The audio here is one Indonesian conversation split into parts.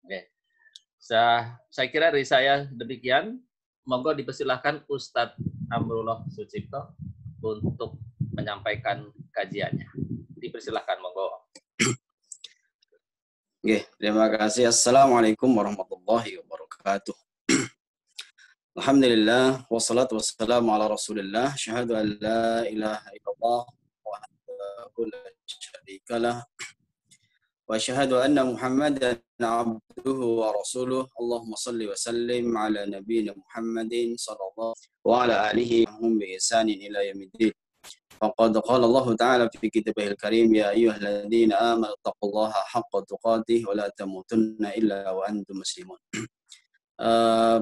Oke. Saya kira dari saya demikian. Monggo dipersilahkan Ustadz Amrullah Sucipto untuk menyampaikan kajiannya. Dipersilahkan, monggo. Oke, terima kasih. Assalamualaikum warahmatullahi wabarakatuh. Alhamdulillah, wassalatu wassalamu ala rasulillah, syahadu an la ilaha illallah, wahdahu la syarika lah, wa syahadu anna Muhammadan abduhu wa rasuluh. Allahumma salli wa sallim ala nabiyina Muhammadin sallallahu wa ala alihi wa hum bi ihsanin ila yaumiddin. Faqad qala Allah Ta'ala fi kitabihil karim, ya ayyuhalladzina amanu taqullaha haqqa tuqatih wa la tamutunna illa wa antum muslimun.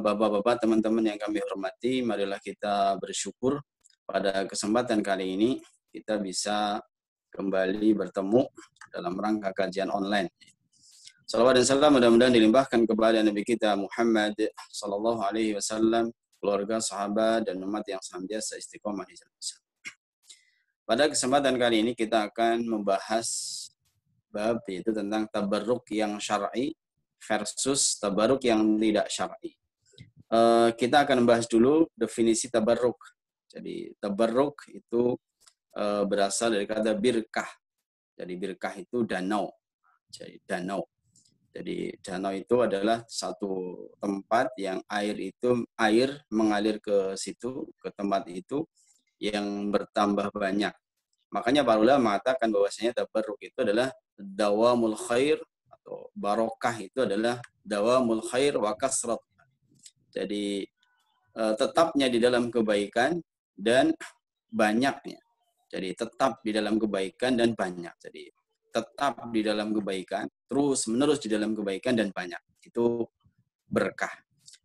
Bapak-bapak, teman-teman yang kami hormati, marilah kita bersyukur pada kesempatan kali ini kita bisa kembali bertemu dalam rangka kajian online. Salawat dan salam mudah-mudahan dilimpahkan kepada Nabi kita Muhammad sallallahu alaihi wasallam, keluarga, sahabat, dan umat yang senantiasa istiqomah di jalan Islam. Pada kesempatan kali ini kita akan membahas bab yaitu tentang tabarruk yang syar'i versus tabarruk yang tidak syar'i. Kita akan membahas dulu definisi tabarruk. Jadi tabarruk itu berasal dari kata birkah. Jadi birkah itu danau. Jadi danau. Jadi danau itu adalah satu tempat yang air mengalir ke situ, ke tempat itu yang bertambah banyak. Makanya para ulama mengatakan bahwasanya tabarruk itu adalah dawamul khair, atau barokah itu adalah dawamul khair wa kasrat. Jadi tetapnya di dalam kebaikan dan banyaknya. Jadi tetap di dalam kebaikan dan banyak. Jadi tetap di dalam kebaikan, terus menerus di dalam kebaikan dan banyak. Itu berkah.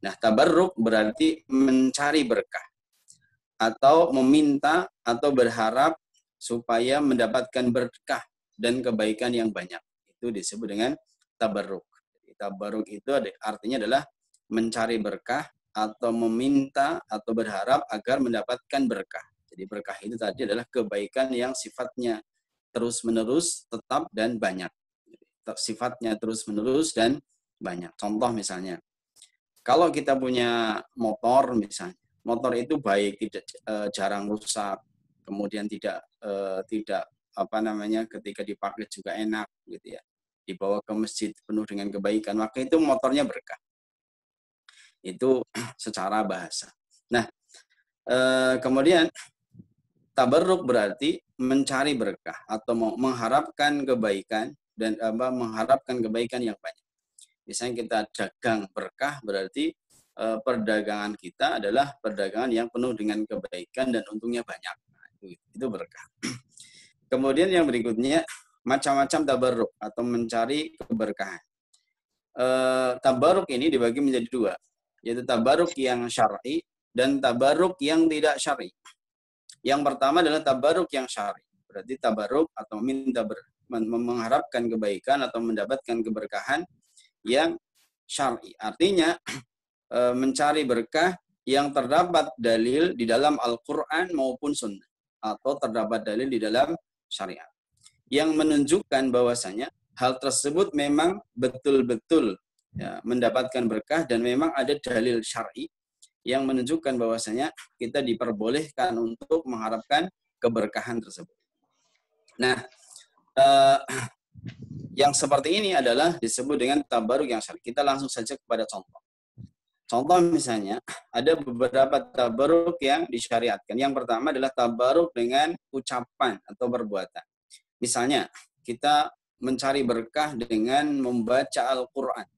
Nah, tabarruk berarti mencari berkah atau meminta atau berharap supaya mendapatkan berkah dan kebaikan yang banyak. Itu disebut dengan tabarruk. Tabarruk itu artinya adalah mencari berkah atau meminta atau berharap agar mendapatkan berkah. Jadi berkah itu tadi adalah kebaikan yang sifatnya terus-menerus, tetap, dan banyak. Sifatnya terus-menerus dan banyak. Contoh misalnya, kalau kita punya motor misalnya, motor itu baik, tidak jarang rusak, kemudian tidak ketika dipakai juga enak gitu ya. Dibawa ke masjid penuh dengan kebaikan, maka itu motornya berkah. Itu secara bahasa. Nah, kemudian tabarruk berarti mencari berkah atau mengharapkan kebaikan dan mengharapkan kebaikan yang banyak. Misalnya kita dagang berkah, berarti perdagangan kita adalah perdagangan yang penuh dengan kebaikan dan untungnya banyak. Nah, itu berkah. Kemudian yang berikutnya macam-macam tabarruk atau mencari keberkahan. Tabarruk ini dibagi menjadi dua, yaitu tabarruk yang syar'i dan tabarruk yang tidak syar'i. Yang pertama adalah tabarruk yang syar'i. Berarti tabarruk atau mengharapkan kebaikan atau mendapatkan keberkahan yang syar'i. Artinya mencari berkah yang terdapat dalil di dalam Al-Quran maupun Sunnah. Atau terdapat dalil di dalam syariat. Yang menunjukkan bahwasanya hal tersebut memang betul-betul ya, mendapatkan berkah dan memang ada dalil syar'i yang menunjukkan bahwasanya kita diperbolehkan untuk mengharapkan keberkahan tersebut. Nah, yang seperti ini adalah disebut dengan tabarruk yang syar'i. Kita langsung saja kepada contoh. Contoh misalnya, ada beberapa tabarruk yang disyariatkan. Yang pertama adalah tabarruk dengan ucapan atau perbuatan. Misalnya, kita mencari berkah dengan membaca Al-Quran.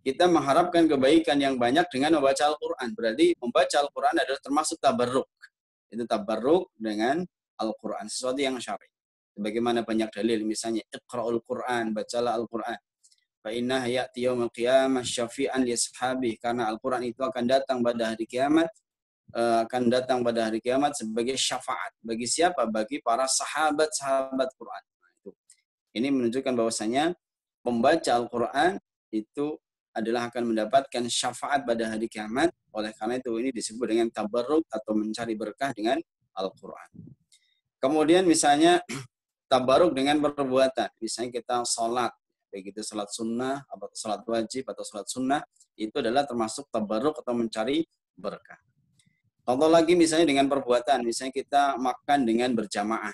Kita mengharapkan kebaikan yang banyak dengan membaca Al-Quran. Berarti membaca Al-Quran adalah termasuk tabarruk. Itu tabarruk dengan Al-Quran. Sesuatu yang syar'i. Bagaimana banyak dalil. Misalnya, Iqra'ul Quran, bacalah Al-Quran. Fa'innaha ya'ti yawmal qiyamah syafi'an li ashabi. Karena Al-Quran itu akan datang pada hari kiamat. Sebagai syafaat. Bagi siapa? Bagi para sahabat-sahabat Quran. Ini menunjukkan bahwasanya membaca Al-Quran itu adalah akan mendapatkan syafaat pada hari kiamat. Oleh karena itu ini disebut dengan tabarruk atau mencari berkah dengan Al-Quran. Kemudian misalnya tabarruk dengan perbuatan. Misalnya kita sholat, baik itu sholat sunnah atau sholat wajib atau sholat sunnah, itu adalah termasuk tabarruk atau mencari berkah. Contoh lagi misalnya dengan perbuatan, misalnya kita makan dengan berjamaah.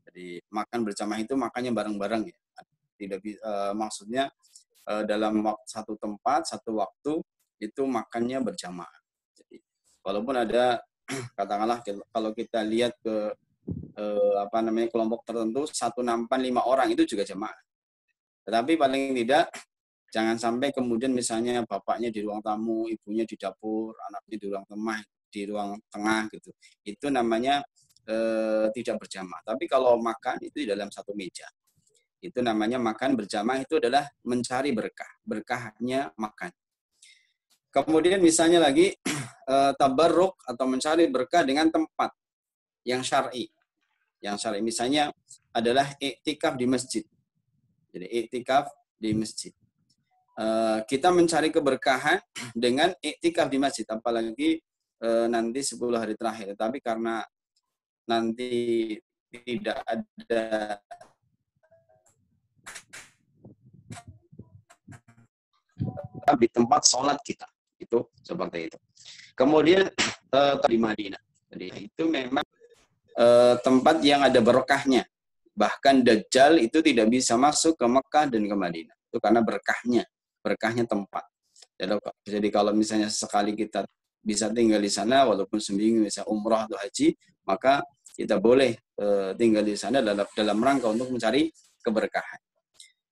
Jadi makan berjamaah itu makannya bareng-bareng ya. Tidak maksudnya dalam satu tempat, satu waktu itu makannya berjamaah. Jadi walaupun ada katakanlah kalau kita lihat ke kelompok tertentu satu nampan 5 orang itu juga jamaah. Tetapi paling tidak jangan sampai kemudian misalnya bapaknya di ruang tamu, ibunya di dapur, anaknya di ruang tengah gitu. Itu namanya tidak berjamaah. Tapi kalau makan itu di dalam satu meja. Itu namanya makan berjamaah, itu adalah mencari berkah. Berkahnya makan. Kemudian misalnya lagi tabarruk atau mencari berkah dengan tempat yang syar'i. Yang syar'i misalnya adalah iktikaf di masjid. Jadi iktikaf di masjid. Kita mencari keberkahan dengan iktikaf di masjid, apalagi nanti 10 hari terakhir. Tapi karena nanti tidak ada di tempat sholat kita, itu seperti itu. Kemudian di Madinah, jadi itu memang tempat yang ada berkahnya. Bahkan Dajjal itu tidak bisa masuk ke Mekah dan ke Madinah. Itu karena berkahnya tempat. Jadi kalau misalnya sekali kita bisa tinggal di sana, walaupun seminggu misalnya umrah atau haji, maka kita boleh tinggal di sana dalam rangka untuk mencari keberkahan.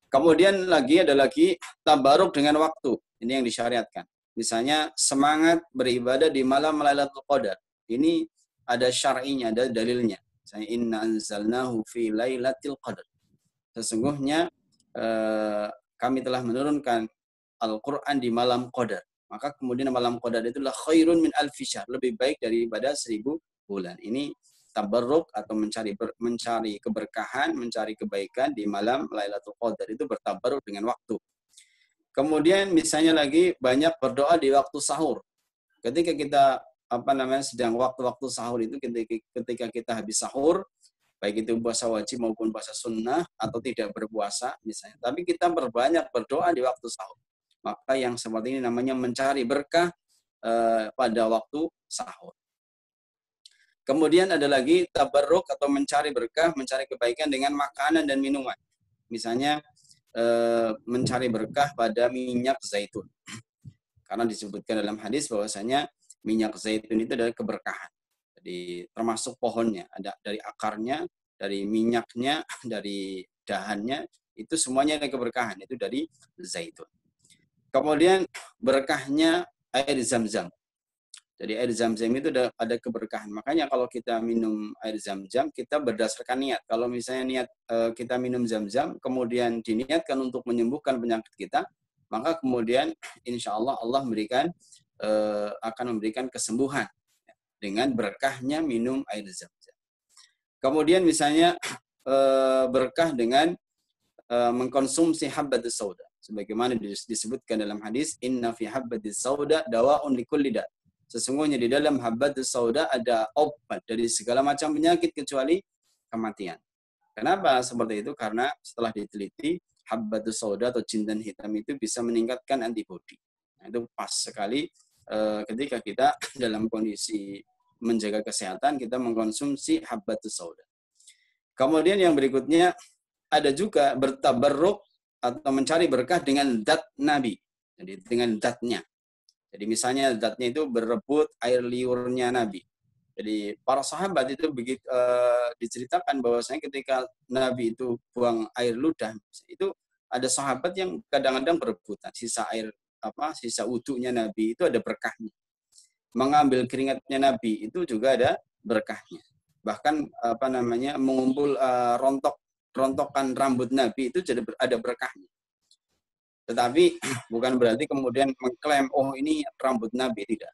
Kemudian ada lagi tabaruk dengan waktu. Ini yang disyariatkan. Misalnya semangat beribadah di malam Lailatul Qadar. Ini ada syar'inya, ada dalilnya. Misalnya inna anzalnahu fi lailatul qadar. Sesungguhnya kami telah menurunkan Al-Qur'an di malam Qadar. Maka kemudian malam Qadar itulah khairun min alfi syahr, lebih baik daripada 1000 bulan. Ini tabarruk atau mencari keberkahan, mencari kebaikan di malam Lailatul Qadar, itu bertabarruk dengan waktu. Kemudian misalnya lagi banyak berdoa di waktu sahur. Ketika kita sedang waktu-waktu sahur itu, ketika kita habis sahur, baik itu puasa wajib maupun puasa sunnah atau tidak berpuasa misalnya, tapi kita berbanyak berdoa di waktu sahur. Maka yang seperti ini namanya mencari berkah pada waktu sahur. Kemudian ada lagi tabarruk atau mencari berkah, mencari kebaikan dengan makanan dan minuman. Misalnya mencari berkah pada minyak zaitun. Karena disebutkan dalam hadis bahwasanya minyak zaitun itu adalah keberkahan. Jadi termasuk pohonnya, ada dari akarnya, dari minyaknya, dari dahannya, itu semuanya ada keberkahan, itu dari zaitun. Kemudian berkahnya air zam-zam. Jadi air zam-zam itu ada keberkahan. Makanya kalau kita minum air zam-zam, kita berdasarkan niat. Kalau misalnya niat kita minum zam-zam, kemudian diniatkan untuk menyembuhkan penyakit kita, maka kemudian insya Allah Allah akan memberikan kesembuhan dengan berkahnya minum air zam-zam. Kemudian misalnya berkah dengan mengkonsumsi habbatus sauda. Sebagaimana disebutkan dalam hadis, inna fi habbatis sauda dawa'un likulli da'. Sesungguhnya di dalam habbatus sauda ada obat dari segala macam penyakit kecuali kematian. Kenapa seperti itu? Karena setelah diteliti, habbatus sauda atau jintan hitam itu bisa meningkatkan antibodi. Nah, itu pas sekali ketika kita dalam kondisi menjaga kesehatan, kita mengkonsumsi habbatus sauda. Kemudian yang berikutnya ada juga bertabarruk atau mencari berkah dengan zat Nabi. Jadi dengan zatnya. Jadi misalnya zatnya itu berebut air liurnya Nabi. Jadi para sahabat itu begitu diceritakan bahwasanya ketika Nabi itu buang air ludah, itu ada sahabat yang kadang-kadang berebutan sisa wudunya Nabi itu ada berkahnya. Mengambil keringatnya Nabi itu juga ada berkahnya. Bahkan mengumpul rontokan rambut Nabi itu jadi ada berkahnya. Tetapi bukan berarti kemudian mengklaim, oh ini rambut Nabi, tidak.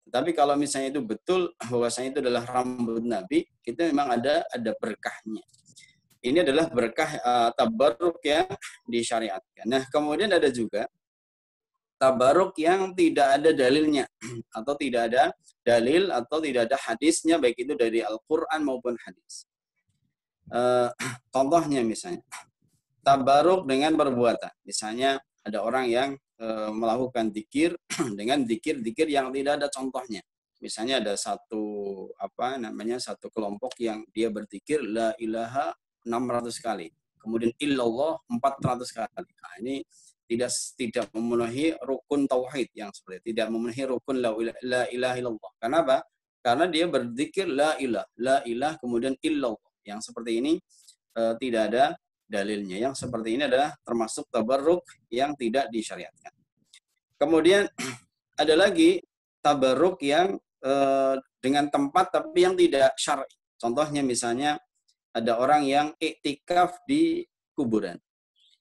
Tetapi kalau misalnya itu betul bahwasanya itu adalah rambut Nabi, itu memang ada berkahnya. Ini adalah berkah tabarruk yang disyariatkan. Nah, kemudian ada juga tabarruk yang tidak ada dalilnya, atau tidak ada dalil atau tidak ada hadisnya, baik itu dari Al-Quran maupun hadis. Contohnya misalnya tabarruk dengan perbuatan. Misalnya ada orang yang melakukan zikir dengan zikir-zikir yang tidak ada contohnya. Misalnya ada satu kelompok yang dia berzikir la ilaha 600 kali, kemudian illallah 400 kali. Nah, ini tidak memenuhi rukun tauhid, yang seperti tidak memenuhi rukun la ilaha illallah. Kenapa? Karena dia berzikir la ilah kemudian illallah. Yang seperti ini tidak ada dalilnya. Yang seperti ini adalah termasuk tabarruk yang tidak disyariatkan. Kemudian ada lagi tabarruk yang dengan tempat tapi yang tidak syar'i. Contohnya misalnya ada orang yang iktikaf di kuburan.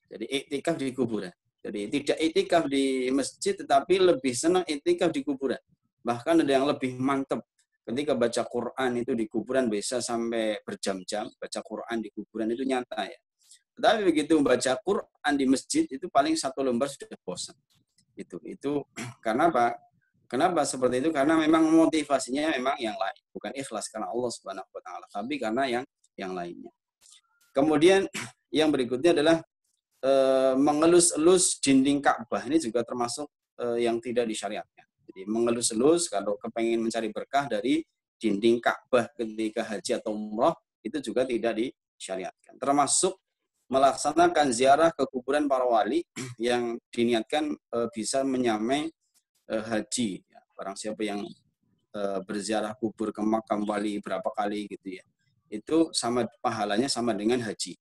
Jadi iktikaf di kuburan. Jadi tidak iktikaf di masjid tetapi lebih senang iktikaf di kuburan. Bahkan ada yang lebih mantap. Ketika baca Quran itu di kuburan bisa sampai berjam-jam. Baca Quran di kuburan itu nyata ya. Tetapi begitu baca Quran di masjid itu paling 1 lembar sudah bosan. Itu karena apa? Kenapa seperti itu? Karena memang motivasinya memang yang lain, bukan ikhlas karena Allah Subhanahu wa taala, tapi karena yang lainnya. Kemudian yang berikutnya adalah mengelus-elus dinding Ka'bah. Ini juga termasuk yang tidak disyariatkan. Jadi mengelus-elus kalau kepengen mencari berkah dari dinding Ka'bah ketika haji atau umrah itu juga tidak disyariatkan. Termasuk melaksanakan ziarah ke kuburan para wali yang diniatkan bisa menyamai haji. Ya. Barang siapa yang berziarah kubur ke makam wali berapa kali gitu ya, itu sama pahalanya sama dengan haji.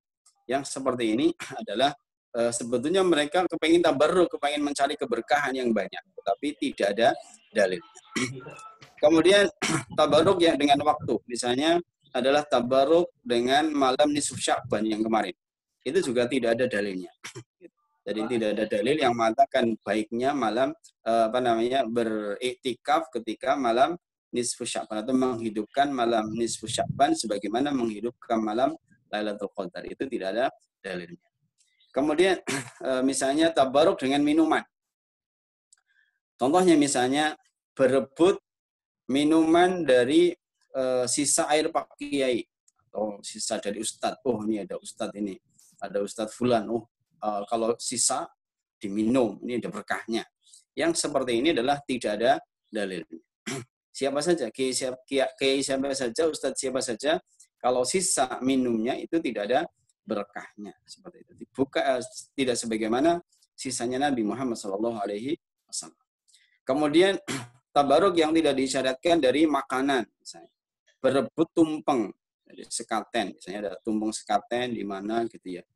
Yang seperti ini adalah sebetulnya mereka kepengen tabarruk, kepengen mencari keberkahan yang banyak, tetapi tidak ada dalil. Kemudian tabarruk yang dengan waktu, misalnya adalah tabarruk dengan malam nisfu Sya'ban yang kemarin. Itu juga tidak ada dalilnya. Jadi tidak ada dalil yang mengatakan baiknya malam beriktikaf ketika malam nisfu Sya'ban atau menghidupkan malam nisfu Sya'ban sebagaimana menghidupkan malam Lailatul Qadar. Itu tidak ada dalilnya. Kemudian misalnya tabaruk dengan minuman. Contohnya misalnya berebut minuman dari sisa air Pak Kiai atau sisa dari Ustadz. Oh ini ada Ustadz ini, ada Ustadz Fulan. Oh kalau sisa diminum, ini ada berkahnya. Yang seperti ini adalah tidak ada dalilnya. Siapa saja, kiai siapa saja, Ustadz siapa saja, kalau sisa minumnya itu tidak ada berkahnya, seperti itu. Tidak sebagaimana sisanya Nabi Muhammad SAW. Kemudian tabaruk yang tidak disyariatkan dari makanan, misalnya berebut tumpeng, jadi sekaten, misalnya ada tumpeng sekaten di mana gitu ya,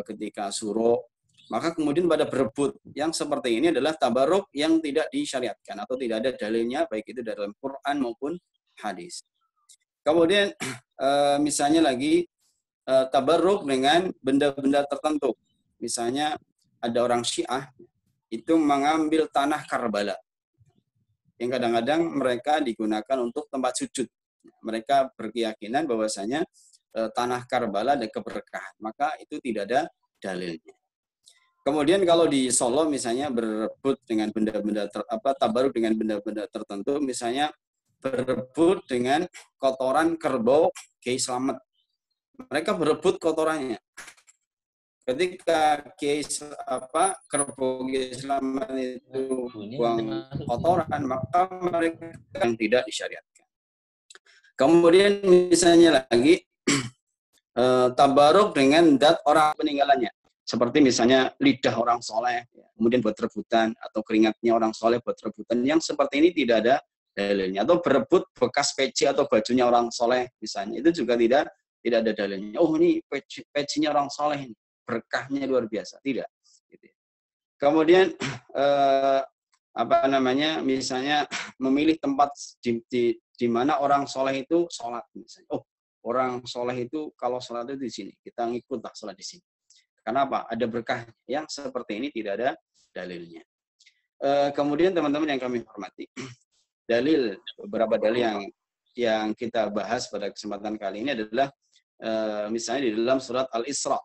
ketika suro, maka kemudian pada berebut. Yang seperti ini adalah tabaruk yang tidak disyariatkan atau tidak ada dalilnya, baik itu dalam Quran maupun hadis. Kemudian misalnya lagi tabarruk dengan benda-benda tertentu. Misalnya ada orang Syiah itu mengambil tanah Karbala. Yang kadang-kadang mereka digunakan untuk tempat sujud. Mereka berkeyakinan bahwasanya tanah Karbala ada keberkahan. Maka itu tidak ada dalilnya. Kemudian kalau di Solo misalnya berebut dengan benda-benda tabarruk dengan benda-benda tertentu, misalnya berebut dengan kotoran kerbau Kiai Slamet. Mereka berebut kotorannya. Ketika kerbau Kiai Slamet itu buang kotoran, maka mereka yang tidak disyariatkan. Kemudian misalnya lagi tabaruk dengan zat orang peninggalannya. Seperti misalnya lidah orang soleh, kemudian buat rebutan, atau keringatnya orang soleh buat rebutan. Yang seperti ini tidak ada dalilnya. Atau berebut bekas peci atau bajunya orang soleh, misalnya. Itu juga tidak ada dalilnya. Oh ini pecinya orang soleh, berkahnya luar biasa. Tidak. Kemudian misalnya memilih tempat di mana orang soleh itu sholat. Misalnya. Oh orang soleh itu kalau sholat itu di sini, kita ngikutlah sholat di sini. Kenapa? Ada berkah yang seperti ini tidak ada dalilnya. Kemudian teman-teman yang kami hormati, beberapa dalil yang kita bahas pada kesempatan kali ini adalah misalnya di dalam surat Al-Isra.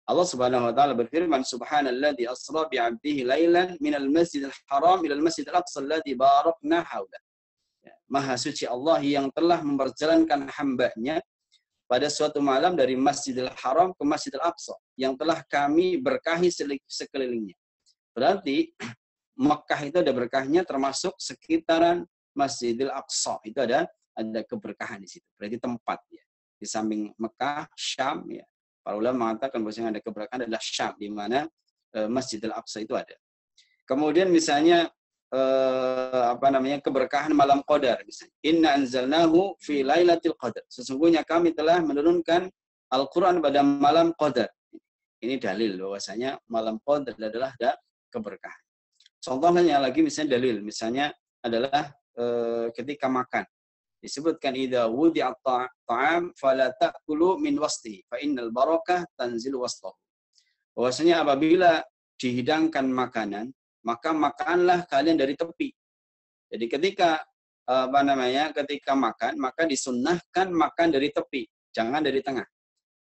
Allah Subhanahu wa taala berfirman, Subhanalladzi asra bi 'abdihi lailan minal masjidil haram ilal masjidil aqsa alladzi barakna haulah. Maha suci Allah yang telah memperjalankan hamba-Nya pada suatu malam dari Masjidil Haram ke Masjidil Aqsa yang telah kami berkahi sekelilingnya. Berarti Mekah itu ada berkahnya, termasuk sekitaran Masjidil Aqsa itu ada keberkahan di situ. Berarti tempat ya. Di samping Mekah, Syam ya. Para ulama mengatakan bahwa yang ada keberkahan adalah Syam, di mana Masjidil Aqsa itu ada. Kemudian misalnya keberkahan malam Qadar misalnya. Inna anzalnahu fi lailatul qadar. Sesungguhnya kami telah menurunkan Al-Qur'an pada malam Qadar. Ini dalil bahwasanya malam Qadar adalah ada keberkahan. Contohnya lagi misalnya dalil, misalnya adalah ketika makan. Disebutkan idza wudi'at ta'am fala ta'kulu min wasti fa innal barakah tanzilu wastahu. Bahwasanya apabila dihidangkan makanan, maka makanlah kalian dari tepi. Jadi ketika ketika makan, maka disunnahkan makan dari tepi, jangan dari tengah.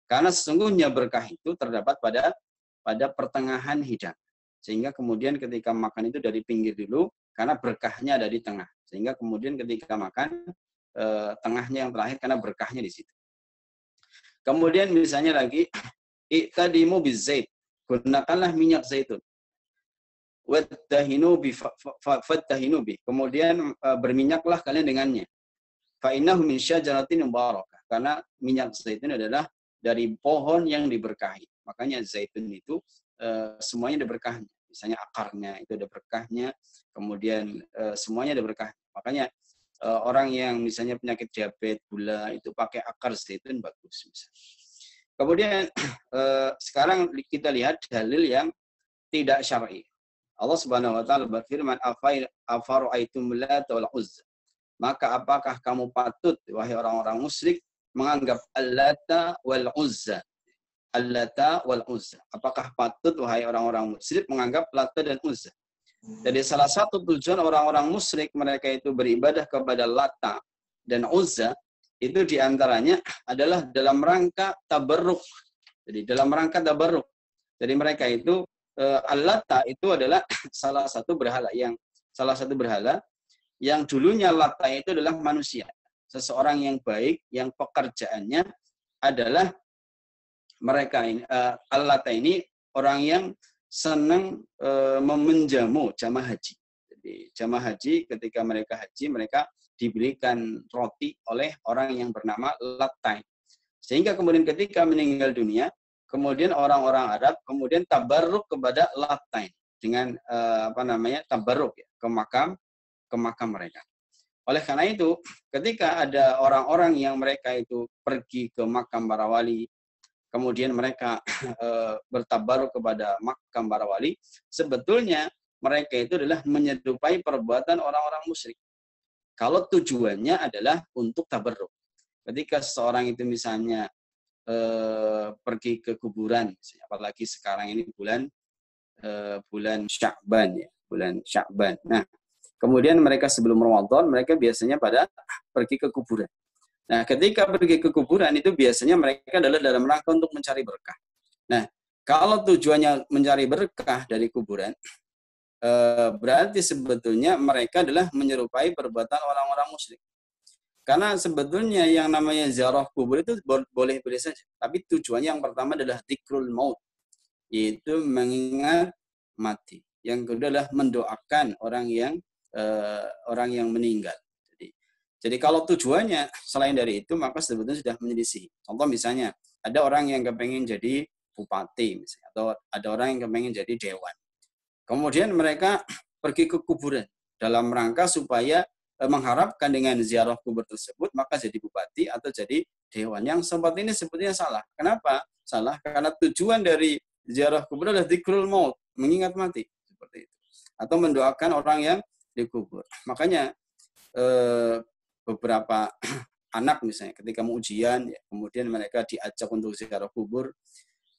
Karena sesungguhnya berkah itu terdapat pada pertengahan hidangan. Sehingga kemudian ketika makan itu dari pinggir dulu, karena berkahnya ada di tengah. Sehingga kemudian ketika makan, tengahnya yang terakhir karena berkahnya di situ. Kemudian misalnya lagi, iqtadimu bizait, gunakanlah minyak zaitun. Wattahinu bi. Kemudian berminyaklah kalian dengannya. Fa innahu min syajaratin mubarakah. Karena minyak zaitun adalah dari pohon yang diberkahi. Makanya zaitun itu semuanya ada berkahnya. Misalnya akarnya itu ada berkahnya, kemudian semuanya ada berkah. Makanya orang yang misalnya penyakit diabetes, gula itu pakai akar zaitun bagus misalnya. Kemudian sekarang kita lihat dalil yang tidak syar'i. Allah Subhanahu wa taala berfirman, "Afara'aitum Lata wal Uzza." Maka apakah kamu patut wahai orang-orang musyrik menganggap Al-Lata wal Uzza? Al-Lata wal Uzza. Apakah patut wahai orang-orang musyrik menganggap Lata dan Uzza? Jadi salah satu tujuan orang-orang musyrik mereka itu beribadah kepada Lata dan Uzza itu diantaranya adalah dalam rangka tabarruk. Jadi dalam rangka tabarruk. Jadi mereka itu Al-Lata itu adalah salah satu berhala yang dulunya Lata itu adalah manusia. Seseorang yang baik, yang pekerjaannya adalah mereka ini, Al-Lata ini orang yang senang memenjamu jamaah haji. Jadi jamaah haji ketika mereka haji, mereka diberikan roti oleh orang yang bernama Lata. Sehingga kemudian ketika meninggal dunia, kemudian orang-orang Arab kemudian tabarruk kepada Lata dengan tabarruk ya, ke makam mereka. Oleh karena itu, ketika ada orang-orang yang mereka itu pergi ke makam para wali, kemudian mereka bertabarruk kepada makam para wali, sebetulnya mereka itu adalah menyerupai perbuatan orang-orang musyrik. Kalau tujuannya adalah untuk tabarruk. Ketika seseorang itu misalnya pergi ke kuburan, apalagi sekarang ini bulan Sya'ban ya, bulan Sya'ban. Nah, kemudian mereka sebelum Ramadan mereka biasanya pada pergi ke kuburan. Nah, ketika pergi ke kuburan itu biasanya mereka adalah dalam rangka untuk mencari berkah. Nah, kalau tujuannya mencari berkah dari kuburan, berarti sebetulnya mereka adalah menyerupai perbuatan orang-orang musyrik. Karena sebetulnya yang namanya ziarah kubur itu boleh-boleh saja. Tapi tujuannya yang pertama adalah dzikrul maut, yaitu mengingat mati. Yang kedua adalah mendoakan orang yang meninggal. Jadi kalau tujuannya selain dari itu, maka sebetulnya sudah menyelisih. Contoh misalnya, ada orang yang kepengen jadi bupati, misalnya, atau ada orang yang kepengen jadi dewan. Kemudian mereka pergi ke kuburan dalam rangka supaya mengharapkan dengan ziarah kubur tersebut maka jadi bupati atau jadi dewan. Yang seperti ini sebetulnya salah. Kenapa? Salah karena tujuan dari ziarah kubur adalah dzikrul maut, mengingat mati seperti itu. Atau mendoakan orang yang dikubur. Makanya beberapa anak misalnya ketika mau ujian, ya, kemudian mereka diajak untuk ziarah kubur,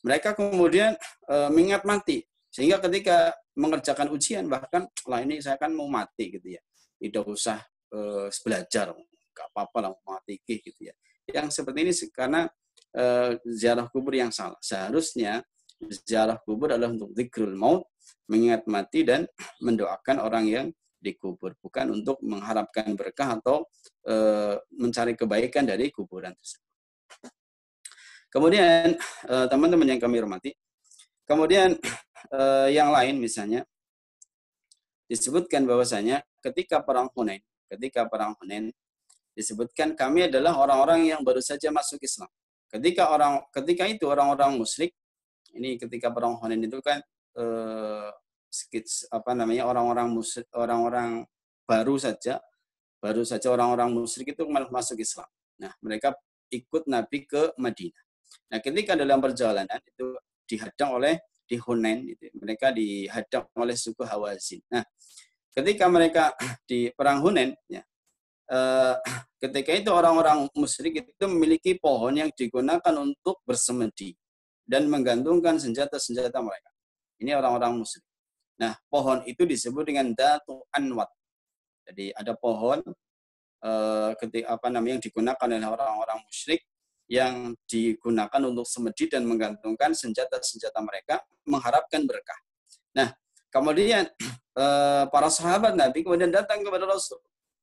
mereka kemudian mengingat mati. Sehingga ketika mengerjakan ujian bahkan lah ini saya kan mau mati gitu ya. Tidak usah belajar, nggak apa-apa lah mati gitu ya. Yang seperti ini karena ziarah kubur yang salah. Seharusnya ziarah kubur adalah untuk dzikrul maut, mengingat mati dan mendoakan orang yang dikubur, bukan untuk mengharapkan berkah atau mencari kebaikan dari kuburan tersebut. Kemudian teman-teman yang kami hormati, kemudian yang lain misalnya disebutkan bahwasanya ketika perang Hunain disebutkan kami adalah orang-orang yang baru saja masuk Islam. Ketika itu orang-orang musyrik, ini ketika perang Hunain itu kan orang-orang baru saja orang-orang musyrik itu masuk Islam. Nah, mereka ikut Nabi ke Madinah. Nah, ketika dalam perjalanan itu dihadang oleh di Hunain, mereka dihadang oleh suku Hawazin. Nah, ketika mereka di perang Hunain, ya, ketika itu orang-orang musyrik itu memiliki pohon yang digunakan untuk bersemedi dan menggantungkan senjata-senjata mereka. Ini orang-orang musyrik. Nah, pohon itu disebut dengan Datu Anwat. Jadi ada pohon yang digunakan oleh orang-orang musyrik yang digunakan untuk semedi dan menggantungkan senjata-senjata mereka mengharapkan berkah. Nah, kemudian para sahabat Nabi kemudian datang kepada Rasul.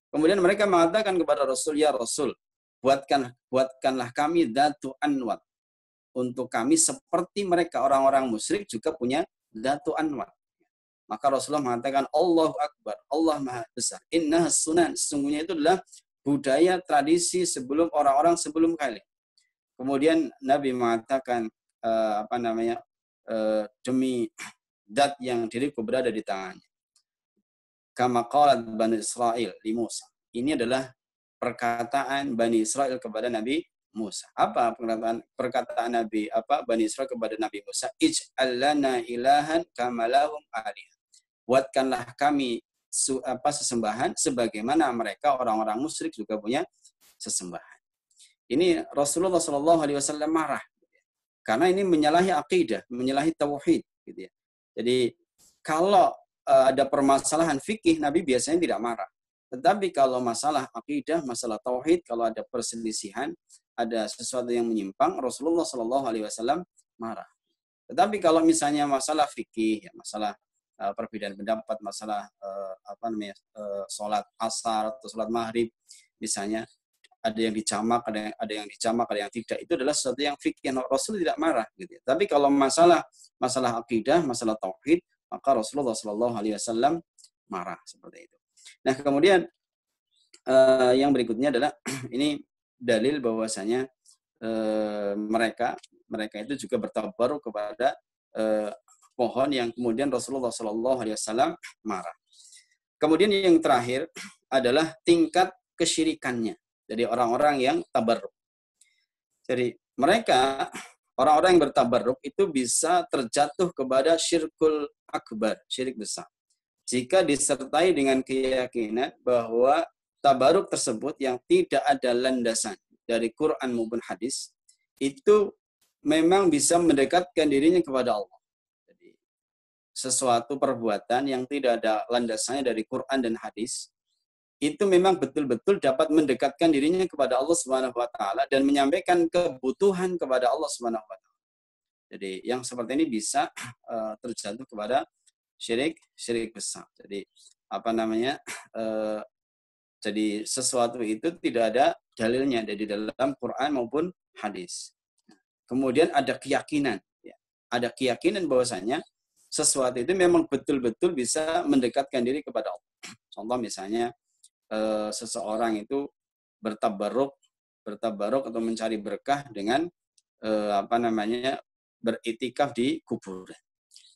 Kemudian mereka mengatakan kepada Rasul, ya Rasul, buatkanlah kami Datu Anwat. Untuk kami seperti mereka orang-orang musyrik juga punya Datu Anwat. Maka Rasulullah mengatakan, Allahu Akbar, Allah Maha Besar. Inna sunan, sesungguhnya itu adalah budaya tradisi sebelum orang-orang sebelum kalian. Kemudian Nabi mengatakan demi zat yang diriku berada di tangannya. Kama qalat Bani Israel li Musa. Ini adalah perkataan Bani Israel kepada Nabi Musa. Apa perkataan Bani Israel kepada Nabi Musa? Ij'al lana ilahan kama lahum alihah. Buatkanlah kami sesembahan sebagaimana mereka orang-orang musyrik juga punya sesembahan. Ini Rasulullah SAW marah karena ini menyalahi akidah, menyalahi tauhid, gitu ya. Jadi kalau ada permasalahan fikih, Nabi biasanya tidak marah. Tetapi kalau masalah akidah, masalah tauhid, kalau ada perselisihan, ada sesuatu yang menyimpang, Rasulullah SAW marah. Tetapi kalau misalnya masalah fikih, ya, masalah perbedaan pendapat, masalah sholat asar atau sholat maghrib, misalnya ada yang dijamak, ada yang dijamak, ada yang tidak, itu adalah sesuatu yang fikih. Rasul tidak marah, gitu ya. Tapi kalau masalah akidah, masalah tauhid, maka Rasulullah SAW marah seperti itu. Nah, kemudian yang berikutnya adalah ini dalil bahwasanya mereka itu juga bertabaruk kepada pohon yang kemudian Rasulullah SAW marah. Kemudian yang terakhir adalah tingkat kesyirikannya. Jadi orang-orang yang tabarruk. Jadi mereka, orang-orang yang bertabarruk itu bisa terjatuh kepada syirkul akbar, syirik besar. Jika disertai dengan keyakinan bahwa tabarruk tersebut yang tidak ada landasan dari Quran maupun hadis, itu memang bisa mendekatkan dirinya kepada Allah. Jadi sesuatu perbuatan yang tidak ada landasannya dari Quran dan hadis, itu memang betul-betul dapat mendekatkan dirinya kepada Allah Subhanahu wa taala dan menyampaikan kebutuhan kepada Allah Subhanahu wa taala. Jadi yang seperti ini bisa terjatuh kepada syirik besar. Jadi jadi sesuatu itu tidak ada dalilnya dari dalam Quran maupun hadis. Kemudian ada keyakinan, ya. Ada keyakinan bahwasanya sesuatu itu memang betul-betul bisa mendekatkan diri kepada Allah. Contoh misalnya seseorang itu bertabarruk atau mencari berkah dengan beritikaf di kuburan.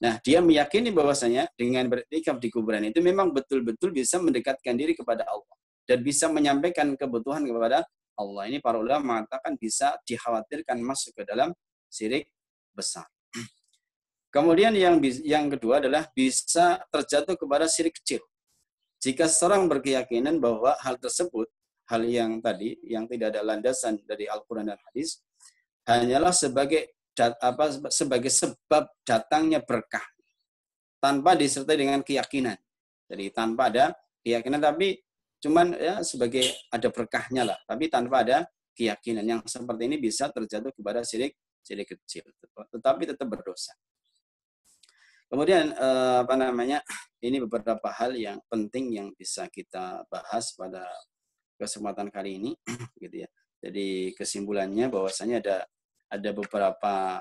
Nah, dia meyakini bahwasanya dengan beritikaf di kuburan itu memang betul-betul bisa mendekatkan diri kepada Allah dan bisa menyampaikan kebutuhan kepada Allah. Ini para ulama mengatakan bisa dikhawatirkan masuk ke dalam syirik besar. Kemudian yang kedua adalah bisa terjatuh kepada syirik kecil. Jika seorang berkeyakinan bahwa hal tersebut, hal yang tadi, yang tidak ada landasan dari Al-Quran dan Hadis, hanyalah sebagai sebab datangnya berkah, tanpa disertai dengan keyakinan. Jadi tanpa ada keyakinan, tapi cuman ya sebagai ada berkahnya lah, tapi tanpa ada keyakinan. Yang seperti ini bisa terjatuh kepada syirik kecil, tetapi tetap berdosa. Kemudian ini beberapa hal yang penting yang bisa kita bahas pada kesempatan kali ini, gitu ya. Jadi kesimpulannya bahwasanya ada beberapa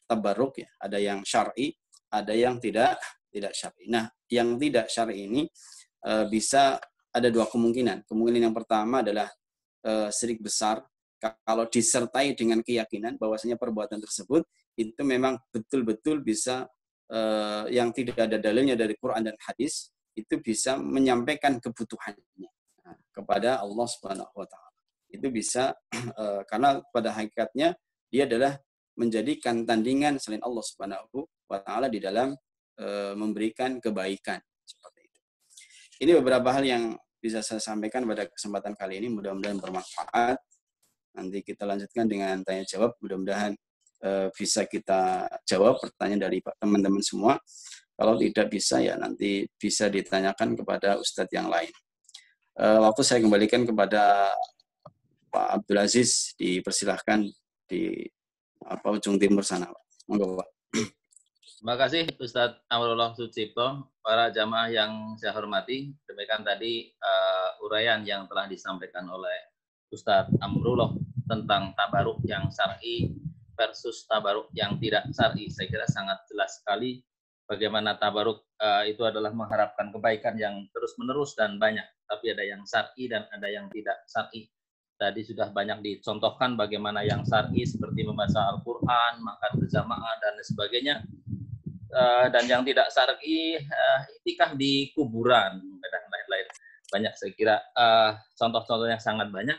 tabarruk, ya, ada yang syar'i, ada yang tidak tidak syar'i. Nah, yang tidak syar'i ini bisa ada dua kemungkinan. Kemungkinan yang pertama adalah syirik besar kalau disertai dengan keyakinan bahwasanya perbuatan tersebut itu memang betul-betul bisa yang tidak ada dalilnya dari Quran dan hadis, itu bisa menyampaikan kebutuhannya kepada Allah Subhanahu wa taala. Itu bisa karena pada hakikatnya dia adalah menjadikan tandingan selain Allah Subhanahu wa taala di dalam memberikan kebaikan seperti itu. Ini beberapa hal yang bisa saya sampaikan pada kesempatan kali ini, mudah-mudahan bermanfaat. Nanti kita lanjutkan dengan tanya jawab, mudah-mudahan bisa kita jawab pertanyaan dari teman-teman semua. Kalau tidak bisa ya nanti bisa ditanyakan kepada Ustadz yang lain. Waktu saya kembalikan kepada Pak Abdul Aziz, dipersilahkan di ujung timur sana, Pak. Monggo, Pak. Terima kasih Ustadz Amrullah Sucipto, para jamaah yang saya hormati. Demikian tadi uraian yang telah disampaikan oleh Ustadz Amrullah tentang tabaruk yang syar'i versus tabaruk yang tidak syar'i. Saya kira sangat jelas sekali bagaimana tabaruk itu adalah mengharapkan kebaikan yang terus-menerus dan banyak. Tapi ada yang syar'i dan ada yang tidak syar'i. Tadi sudah banyak dicontohkan bagaimana yang syar'i seperti membaca Al-Quran, makan berjamaah, dan sebagainya. Dan yang tidak syar'i, iktikaf di kuburan, dan lain-lain. Banyak saya kira contoh-contohnya sangat banyak.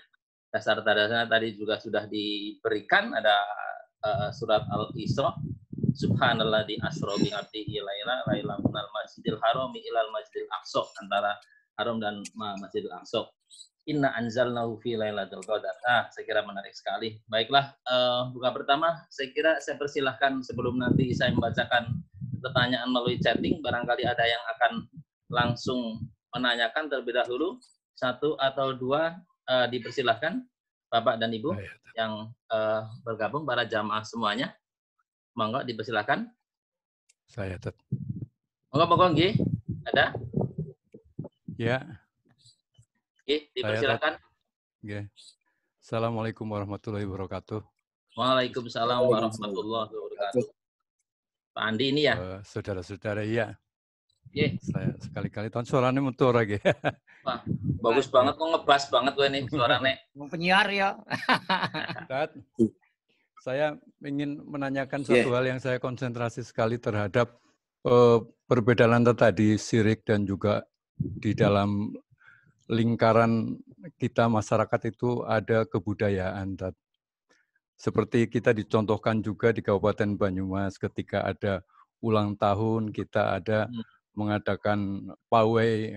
Dasar-dasarnya tadi juga sudah diberikan, ada surat Al-Isra, Subhanalladzi asra bi 'abdihi lailan minal masjidil harami ilal masjidil aqsa, antara haram dan Masjidil Aqsa. Inna anzalnahu fi lailatul qadar. Saya kira menarik sekali. Baiklah, buka pertama, saya kira saya persilahkan sebelum nanti saya membacakan pertanyaan melalui chatting, barangkali ada yang akan langsung menanyakan terlebih dahulu, satu atau dua, dipersilahkan Bapak dan Ibu yang bergabung, para jamaah semuanya. Monggo dipersilahkan. Saya Monggo nggih. Ada? Ya. Oke, dipersilakan. Oke. Assalamualaikum warahmatullahi wabarakatuh. Waalaikumsalam warahmatullahi wabarakatuh. Pak Andi ini ya? Saudara-saudara, iya. Oke. Saya sekali-kali tahun suaranya mutur lagi. Wah, bagus banget kok, ngebas banget gue nih suaranya. Penyiar ya. Saya ingin menanyakan satu hal yang saya konsentrasi sekali terhadap perbedaan tadi syirik dan juga di dalam lingkaran kita masyarakat itu ada kebudayaan. Seperti kita dicontohkan juga di Kabupaten Banyumas ketika ada ulang tahun, kita ada mengadakan pawai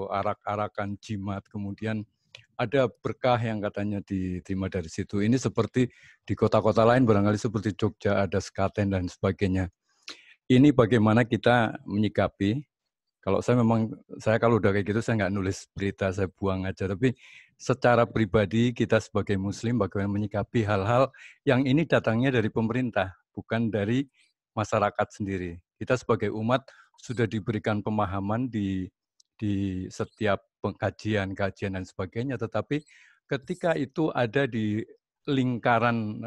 arak-arakan jimat, kemudian ada berkah yang katanya diterima dari situ. Ini seperti di kota-kota lain barangkali seperti Jogja ada sekaten dan sebagainya. Ini bagaimana kita menyikapi? Kalau saya kalau udah kayak gitu saya nggak nulis berita, saya buang aja. Tapi secara pribadi kita sebagai Muslim bagaimana menyikapi hal-hal yang ini datangnya dari pemerintah, bukan dari masyarakat sendiri. Kita sebagai umat sudah diberikan pemahaman di setiap pengkajian dan sebagainya. Tetapi ketika itu ada di lingkaran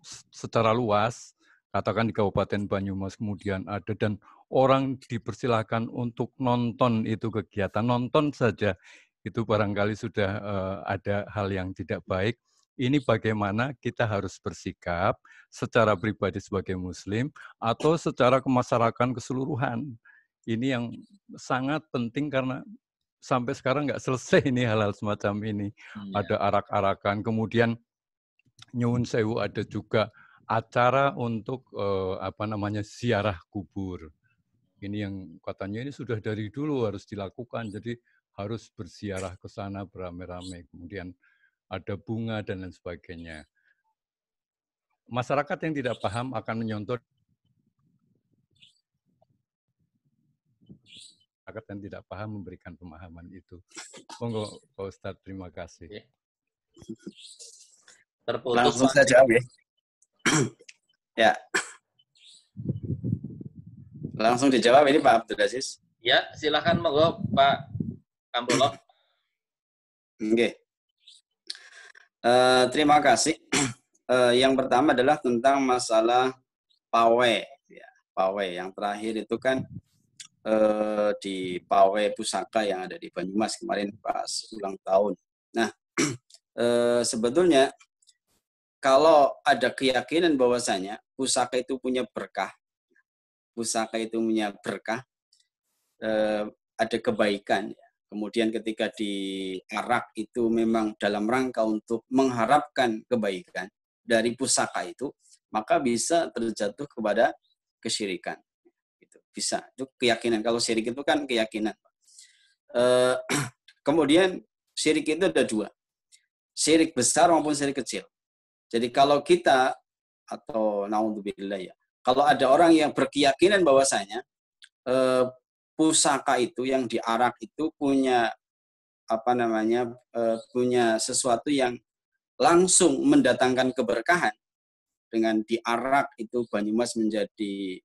secara luas, katakan di Kabupaten Banyumas kemudian ada dan orang dipersilahkan untuk nonton itu kegiatan, nonton saja itu barangkali sudah ada hal yang tidak baik. Ini bagaimana kita harus bersikap secara pribadi sebagai Muslim atau secara kemasyarakatan keseluruhan. Ini yang sangat penting karena sampai sekarang nggak selesai ini hal-hal semacam ini. Ada arak-arakan, kemudian nyuwun sewu ada juga acara untuk ziarah kubur. Ini yang katanya ini sudah dari dulu harus dilakukan, jadi harus berziarah ke sana beramai-ramai. Kemudian ada bunga dan lain sebagainya. Masyarakat yang tidak paham akan menyontoh. Masyarakat yang tidak paham memberikan pemahaman itu. Monggo Pak Ustadz, terima kasih. Terputus. Langsung saya jawab ya. Ya. Langsung dijawab ini Pak Abdul Aziz. Ya, silakan monggo Pak Amrullah. Oke. Terima kasih. Yang pertama adalah tentang masalah pawai. Ya. pawai. Yang terakhir itu kan di pawai pusaka yang ada di Banyumas kemarin pas ulang tahun. Nah, sebetulnya kalau ada keyakinan bahwasanya pusaka itu punya berkah, ada kebaikan. Kemudian ketika diarak itu memang dalam rangka untuk mengharapkan kebaikan dari pusaka itu, maka bisa terjatuh kepada kesyirikan. Itu bisa, itu keyakinan. Kalau syirik itu kan keyakinan. Kemudian syirik itu ada dua, syirik besar maupun syirik kecil. Jadi kalau kita, atau naudzubillah ya, kalau ada orang yang berkeyakinan bahwasanya pusaka itu yang diarak itu punya punya sesuatu yang langsung mendatangkan keberkahan, dengan diarak itu Banyumas menjadi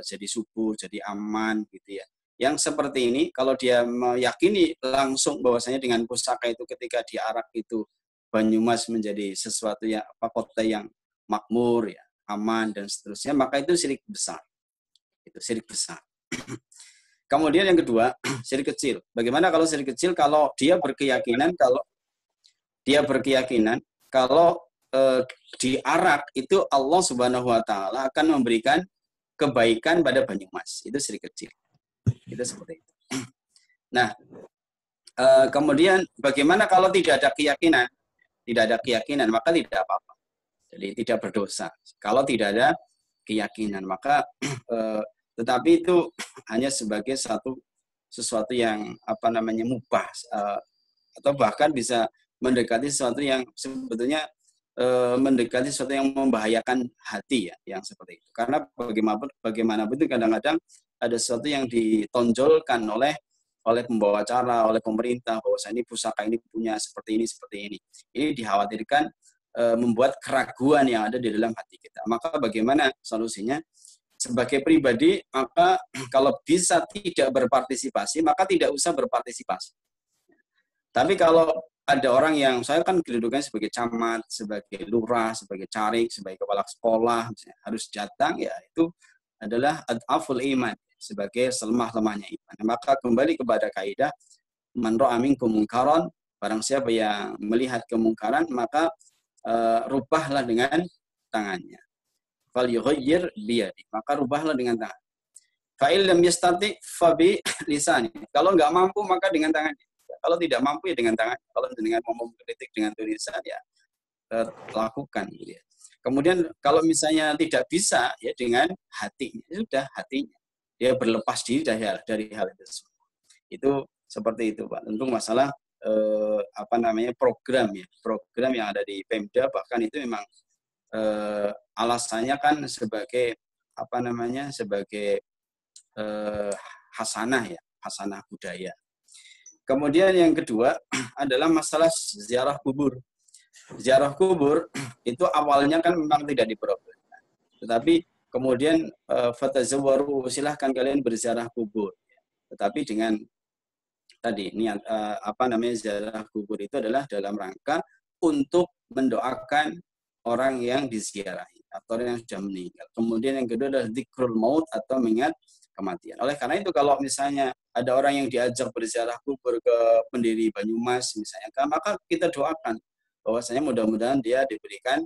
jadi subur, jadi aman gitu ya. Yang seperti ini kalau dia meyakini langsung bahwasanya dengan pusaka itu ketika diarak itu Banyumas menjadi sesuatu yang kota yang makmur ya, aman dan seterusnya, maka itu syirik besar. Itu syirik besar. Kemudian yang kedua, syirik kecil. Bagaimana kalau syirik kecil? Kalau dia berkeyakinan kalau diarak itu Allah Subhanahu wa taala akan memberikan kebaikan pada Banyumas. Itu syirik kecil. Itu seperti itu. Nah, kemudian bagaimana kalau tidak ada keyakinan? Tidak ada keyakinan, maka tidak apa-apa. Jadi tidak berdosa. Kalau tidak ada keyakinan, maka tetapi itu hanya sebagai sesuatu yang mubah, atau bahkan bisa mendekati sesuatu yang sebetulnya mendekati sesuatu yang membahayakan hati ya, yang seperti itu. Karena bagaimanapun itu kadang-kadang ada sesuatu yang ditonjolkan oleh pembawa acara, oleh pemerintah, bahwa ini pusaka ini punya seperti ini. Ini dikhawatirkan membuat keraguan yang ada di dalam hati kita. Maka bagaimana solusinya? Sebagai pribadi, maka kalau bisa tidak berpartisipasi, maka tidak usah berpartisipasi. Tapi kalau ada orang yang, saya kan kedudukannya sebagai camat, sebagai lurah, sebagai carik, sebagai kepala sekolah, harus datang, ya itu adalah ad'aful iman, sebagai selemah-lemahnya iman. Maka kembali kepada kaidah, man ra'a minkum munkaran, barang siapa yang melihat kemungkaran, maka rubahlah dengan tangannya. Fal yughayyir biyadi, maka rubahlah dengan tangan. Fa illam yastati fa bi lisani. Kalau enggak mampu maka dengan tangannya. Kalau tidak mampu ya dengan tangan. Kalau dengan mau mengkritik dengan tulisan ya lakukan gitu ya. Kemudian kalau misalnya tidak bisa ya dengan hatinya. Sudah hatinya. Dia berlepas diri dari hal itu semua. Itu seperti itu, Pak. Tentu masalah program ya. Program yang ada di Pemda bahkan itu memang alasannya kan sebagai sebagai hasanah ya, hasanah budaya. Kemudian yang kedua adalah masalah ziarah kubur. Ziarah kubur itu awalnya kan memang tidak diperbolehkan. Tetapi kemudian fatazawwaru, silahkan kalian berziarah kubur. Tetapi dengan tadi niat ziarah kubur itu adalah dalam rangka untuk mendoakan orang yang diziarahi atau orang yang sudah meninggal. Kemudian yang kedua adalah dzikrul maut atau mengingat kematian. Oleh karena itu kalau misalnya ada orang yang diajak berziarah kubur ke pendiri Banyumas misalnya, maka kita doakan bahwasanya mudah-mudahan dia diberikan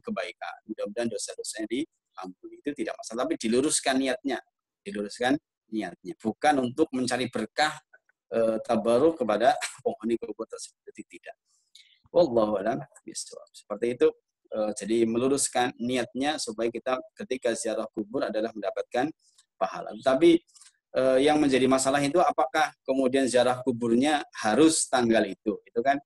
kebaikan. Mudah-mudahan dosa-dosanya diampuni. Itu tidak masalah, tapi diluruskan niatnya. Bukan untuk mencari berkah tabaruk kepada penghuni kubur tersebut, tidak. Wallahu a'lam bishawab. Seperti itu. Jadi meluruskan niatnya supaya kita ketika ziarah kubur adalah mendapatkan pahala. Tapi yang menjadi masalah itu apakah kemudian ziarah kuburnya harus tanggal itu? Itu kan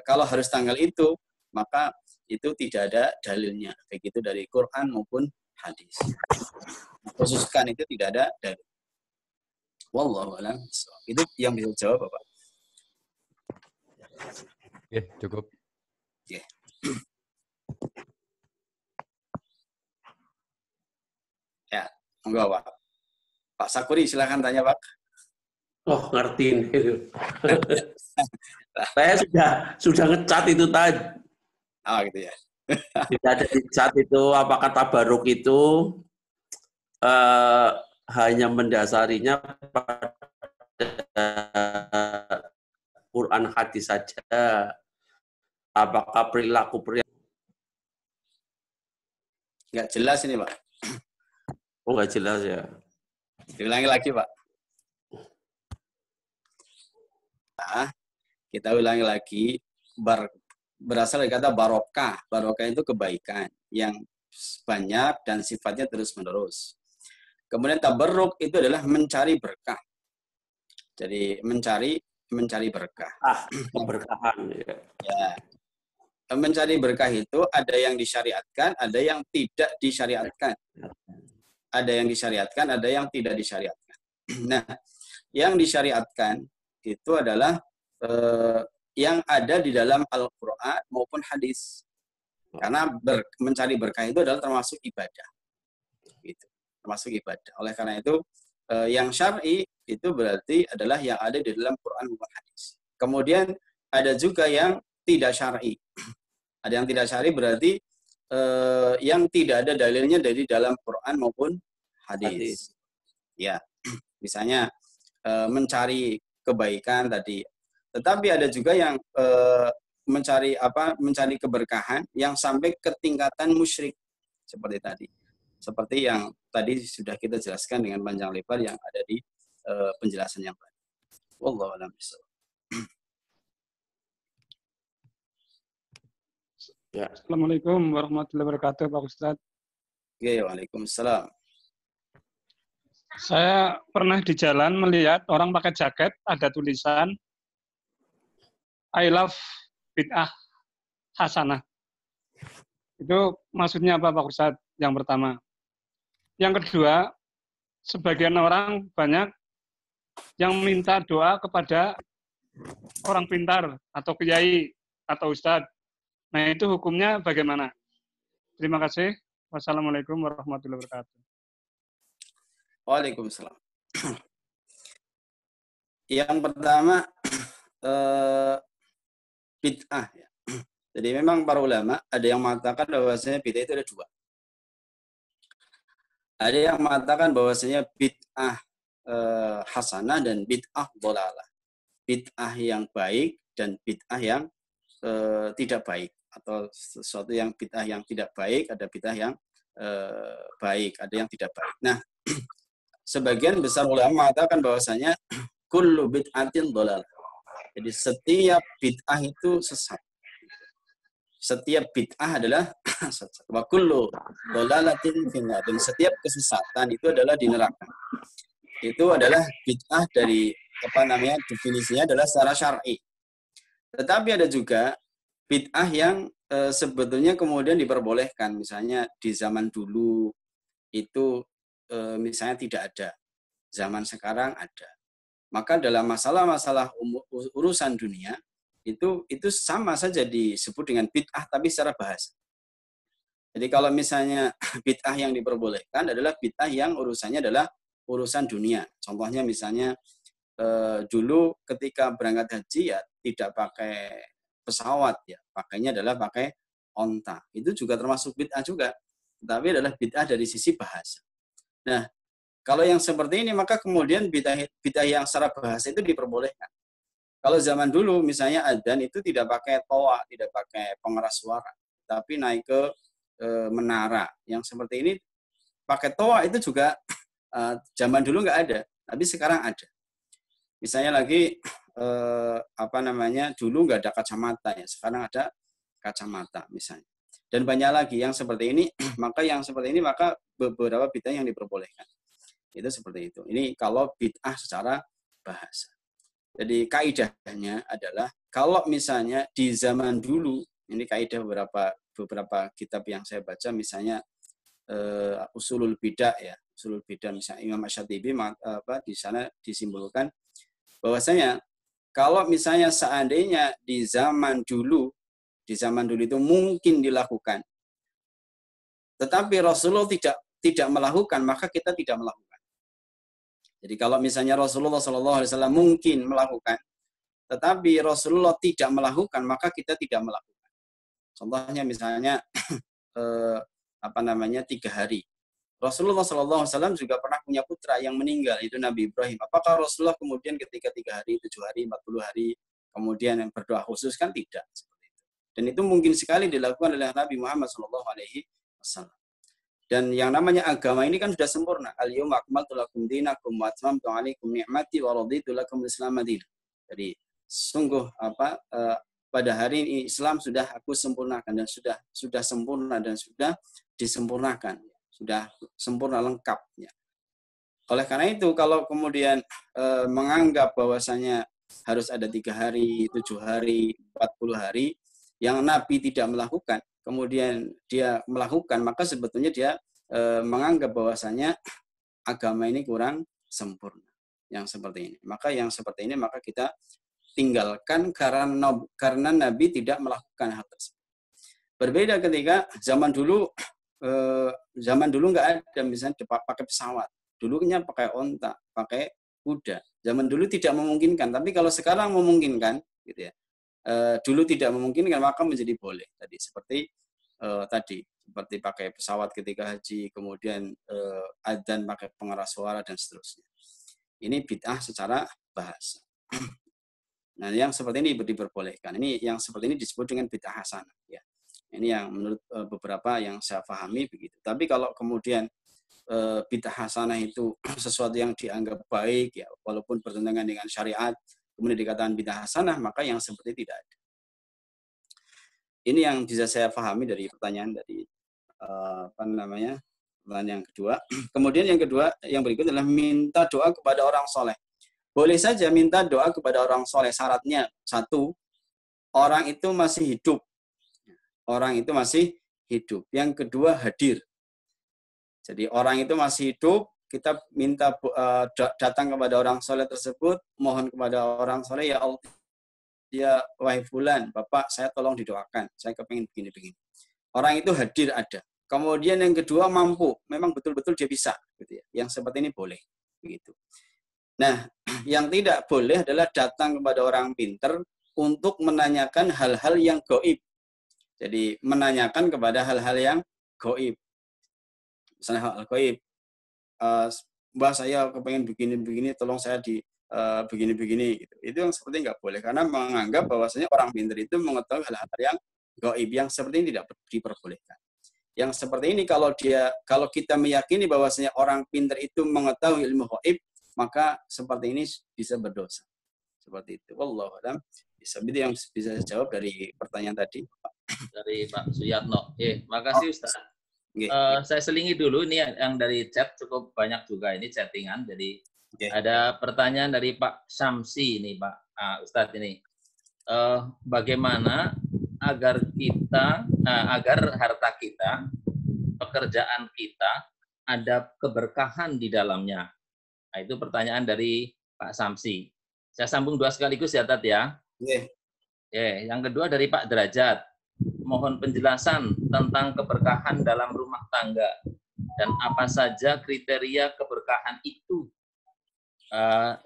kalau harus tanggal itu maka itu tidak ada dalilnya, baik itu dari Quran maupun hadis. Khususkan itu tidak ada dalil. Wallahu a'lam. Itu yang bisa jawab, Bapak. Ya, cukup. Ya. Ya, enggak, Pak. Pak Sakuri, silakan tanya, Pak. Oh, ngertiin itu. Saya sudah ngecat itu tadi. Oh, gitu ya. Tidak ada di chat itu apakah tabaruk itu hanya mendasarinya pada Quran hadis saja. Apakah perilaku Nggak jelas ini, Pak. Oh, nggak jelas ya. Diulangi lagi, Pak. Nah, kita ulangi lagi. Berasal dari kata barokah. Barokah itu kebaikan yang banyak dan sifatnya terus-menerus. Kemudian tabarruk itu adalah mencari berkah. Jadi mencari berkah. Keberkahan. Ya. Mencari berkah itu ada yang disyariatkan, ada yang tidak disyariatkan. Ada yang disyariatkan, ada yang tidak disyariatkan. Nah, yang disyariatkan itu adalah yang ada di dalam Al-Quran maupun hadis. Karena mencari berkah itu adalah termasuk ibadah. Gitu. Termasuk ibadah. Oleh karena itu, yang syar'i itu berarti adalah yang ada di dalam Quran maupun hadis. Kemudian ada juga yang tidak syar'i. Ada yang tidak syar'i berarti yang tidak ada dalilnya dari dalam Quran maupun hadis. Ya, misalnya mencari kebaikan tadi. Tetapi ada juga yang mencari keberkahan yang sampai ke tingkatan musyrik seperti tadi. Seperti yang tadi sudah kita jelaskan dengan panjang lebar yang ada di penjelasan yang tadi. Wallahu a'lam bishawab. Ya. Assalamualaikum warahmatullahi wabarakatuh, Pak Ustadz. Ya, waalaikumsalam. Saya pernah di jalan melihat orang pakai jaket, ada tulisan I love bid'ah hasanah. Itu maksudnya apa, Pak Ustadz? Yang pertama. Yang kedua, sebagian orang banyak yang minta doa kepada orang pintar atau kiai atau ustadz. Nah, itu hukumnya bagaimana? Terima kasih. Wassalamualaikum warahmatullahi wabarakatuh. Waalaikumsalam. Yang pertama, bid'ah. Ya. Jadi memang para ulama ada yang mengatakan bahwasanya bid'ah itu ada dua. Ada yang mengatakan bahwasanya bid'ah hasanah dan bid'ah dhalalah. Bid'ah yang baik dan bid'ah yang tidak baik. Atau sesuatu yang bid'ah yang tidak baik, ada bid'ah yang baik, ada yang tidak baik. Nah, sebagian besar ulama mengatakan bahwasanya kullu bid'atin dhalalah. Jadi setiap bid'ah itu sesat. Setiap bid'ah adalah sesat. Wa kullu dhalalatin finnar. Dan setiap kesesatan itu adalah di neraka. Itu adalah bid'ah dari definisinya adalah secara syar'i. Tetapi ada juga bid'ah yang sebetulnya kemudian diperbolehkan. Misalnya di zaman dulu itu misalnya tidak ada. Zaman sekarang ada. Maka dalam masalah-masalah urusan dunia itu sama saja disebut dengan bid'ah tapi secara bahasa. Jadi kalau misalnya bid'ah yang diperbolehkan adalah bid'ah yang urusannya adalah urusan dunia. Contohnya misalnya dulu ketika berangkat haji ya tidak pakai pesawat ya, pakainya adalah pakai onta. Itu juga termasuk bid'ah juga, tapi adalah bid'ah dari sisi bahasa. Nah, kalau yang seperti ini maka kemudian bid'ah yang secara bahasa itu diperbolehkan. Kalau zaman dulu misalnya adzan itu tidak pakai toa, tidak pakai pengeras suara, tapi naik ke menara. Yang seperti ini pakai toa itu juga zaman dulu nggak ada, tapi sekarang ada. Misalnya lagi dulu nggak ada kacamata ya, sekarang ada kacamata misalnya. Dan banyak lagi yang seperti ini, maka beberapa bid'ah yang diperbolehkan. Itu seperti itu. Ini kalau bid'ah secara bahasa. Jadi kaidahnya adalah kalau misalnya di zaman dulu, ini kaidah beberapa kitab yang saya baca, misalnya Usulul Bidah ya, Usulul Bidah misalnya Imam Asy-Syatibi di sana disimpulkan bahwasanya kalau misalnya seandainya di zaman dulu itu mungkin dilakukan, tetapi Rasulullah tidak melakukan, maka kita tidak melakukan. Jadi kalau misalnya Rasulullah SAW mungkin melakukan, tetapi Rasulullah tidak melakukan, maka kita tidak melakukan. Contohnya misalnya 3 hari. Rasulullah SAW juga pernah punya putra yang meninggal, itu Nabi Ibrahim. Apakah Rasulullah kemudian ketika 3 hari, 7 hari, 40 hari, kemudian yang berdoa khusus? Kan tidak. Seperti itu. Dan itu mungkin sekali dilakukan oleh Nabi Muhammad SAW. Dan yang namanya agama ini kan sudah sempurna. Al-yawma akmaltu lakum dinakum wa atmamtu alaikum ni'mati wa raditu lakum al-Islam madinah. Jadi sungguh pada hari ini Islam sudah aku sempurnakan dan sudah sempurna dan sudah disempurnakan. Sudah sempurna lengkap. Ya. Oleh karena itu, kalau kemudian menganggap bahwasanya harus ada 3 hari, 7 hari, 40 hari, yang Nabi tidak melakukan, kemudian dia melakukan, maka sebetulnya dia menganggap bahwasanya agama ini kurang sempurna. Yang seperti ini. Maka yang seperti ini, maka kita tinggalkan karena Nabi tidak melakukan hal tersebut. Berbeda ketika zaman dulu nggak ada misalnya pakai pesawat, dulunya pakai onta, pakai kuda. Zaman dulu tidak memungkinkan, tapi kalau sekarang memungkinkan, gitu ya. Dulu tidak memungkinkan, maka menjadi boleh. Tadi seperti pakai pesawat ketika haji, kemudian adzan pakai pengeras suara dan seterusnya. Ini bid'ah secara bahasa. Nah, yang seperti ini diperbolehkan. Ini yang seperti ini disebut dengan bid'ah hasanah. Ya. Ini yang menurut beberapa yang saya pahami begitu. Tapi kalau kemudian bid'ah hasanah itu sesuatu yang dianggap baik, ya, walaupun bertentangan dengan syariat, kemudian dikatakan bid'ah hasanah, maka yang seperti tidak ada. Ini yang bisa saya pahami dari pertanyaan dari pertanyaan yang kedua. Kemudian yang kedua, yang berikut adalah minta doa kepada orang soleh. Boleh saja minta doa kepada orang soleh. Syaratnya 1, orang itu masih hidup. Orang itu masih hidup. Yang kedua, hadir. Jadi orang itu masih hidup, kita minta datang kepada orang soleh tersebut, mohon kepada orang soleh, ya Allah, ya wahai fulan, Bapak, saya tolong didoakan, saya kepengen begini-begini. Orang itu hadir ada. Kemudian yang kedua, mampu, memang betul-betul dia bisa, gitu ya. Yang seperti ini boleh, begitu. Nah, yang tidak boleh adalah datang kepada orang pinter untuk menanyakan hal-hal yang gaib. Jadi menanyakan kepada hal-hal yang gaib. Misalnya hal gaib, Mbak, saya kepengen begini-begini, tolong saya di begini-begini. Gitu. Itu yang seperti nggak boleh, karena menganggap bahwasanya orang pintar itu mengetahui hal-hal yang gaib, yang seperti ini tidak diperbolehkan. Yang seperti ini kalau kita meyakini bahwasanya orang pintar itu mengetahui ilmu gaib, maka seperti ini bisa berdosa. Seperti itu. Wallahu a'lam. Itu yang bisa saya jawab dari pertanyaan tadi, Pak. Dari Pak Suyatno. Makasih Ustaz. Saya selingi dulu ini yang dari chat, cukup banyak juga ini chattingan. Jadi ada pertanyaan dari Pak Syamsi ini, Pak Ustadz ini. Bagaimana agar harta kita, pekerjaan kita ada keberkahan di dalamnya? Nah, itu pertanyaan dari Pak Samsi. Saya sambung 2 sekaligus ya, Tat ya. Yang kedua dari Pak Derajat. Mohon penjelasan tentang keberkahan dalam rumah tangga dan apa saja kriteria keberkahan itu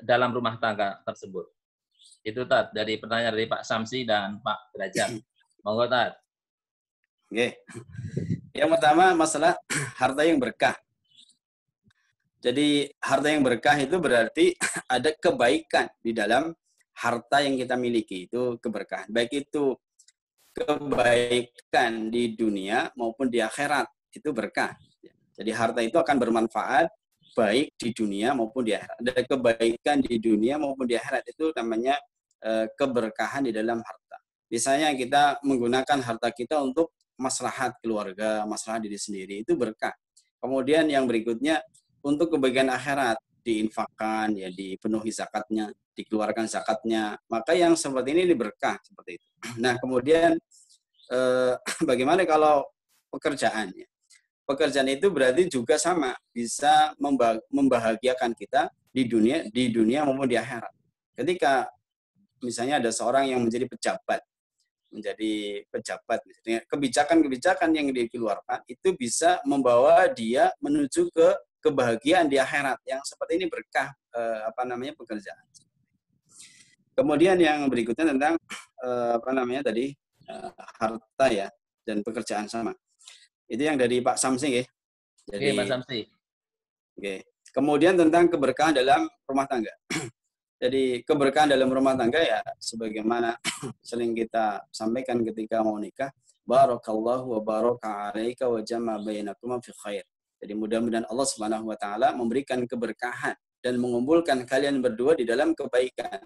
dalam rumah tangga tersebut. Itu Tat, dari pertanyaan dari Pak Samsi dan Pak Derajat. Monggo Tat. Yang pertama masalah harta yang berkah. Jadi harta yang berkah itu berarti ada kebaikan di dalam harta yang kita miliki, itu keberkahan. Baik itu kebaikan di dunia maupun di akhirat, itu berkah. Jadi harta itu akan bermanfaat baik di dunia maupun di akhirat. Ada kebaikan di dunia maupun di akhirat, itu namanya keberkahan di dalam harta. Misalnya kita menggunakan harta kita untuk maslahat keluarga, maslahat diri sendiri, itu berkah. Kemudian yang berikutnya, untuk kebaikan akhirat, diinfakkan, ya dipenuhi zakatnya, dikeluarkan zakatnya, maka yang seperti ini berkah seperti itu. Nah, kemudian bagaimana kalau pekerjaannya? Pekerjaan itu berarti juga sama, bisa membahagiakan kita di dunia maupun di akhirat. Ketika misalnya ada seorang yang menjadi pejabat, misalnya kebijakan-kebijakan yang dikeluarkan itu bisa membawa dia menuju ke kebahagiaan di akhirat, yang seperti ini berkah pekerjaan. Kemudian yang berikutnya tentang harta ya dan pekerjaan sama. Itu yang dari Pak Samsi ya. Jadi Oke, Mas Samsi. Oke. Kemudian tentang keberkahan dalam rumah tangga. Jadi keberkahan dalam rumah tangga ya sebagaimana sering kita sampaikan ketika mau nikah, barakallahu wa baraka 'alaika wa jama'a bainakuma fi khair. Jadi mudah-mudahan Allah Subhanahu wa taala memberikan keberkahan dan mengumpulkan kalian berdua di dalam kebaikan.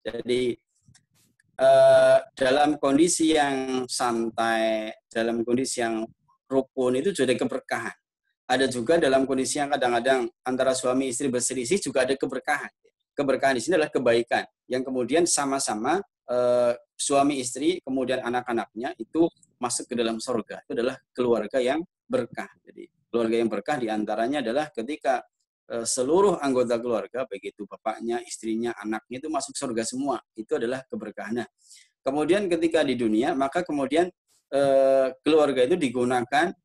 Jadi dalam kondisi yang santai, dalam kondisi yang rukun itu juga ada keberkahan. Ada juga dalam kondisi yang kadang-kadang antara suami istri berselisih juga ada keberkahan. Keberkahan di sini adalah kebaikan yang kemudian sama-sama suami istri kemudian anak-anaknya itu masuk ke dalam surga. Itu adalah keluarga yang berkah. Jadi keluarga yang berkah diantaranya adalah ketika seluruh anggota keluarga, baik itu bapaknya, istrinya, anaknya itu masuk surga semua. Itu adalah keberkahan. Nah, kemudian ketika di dunia, maka kemudian keluarga itu digunakan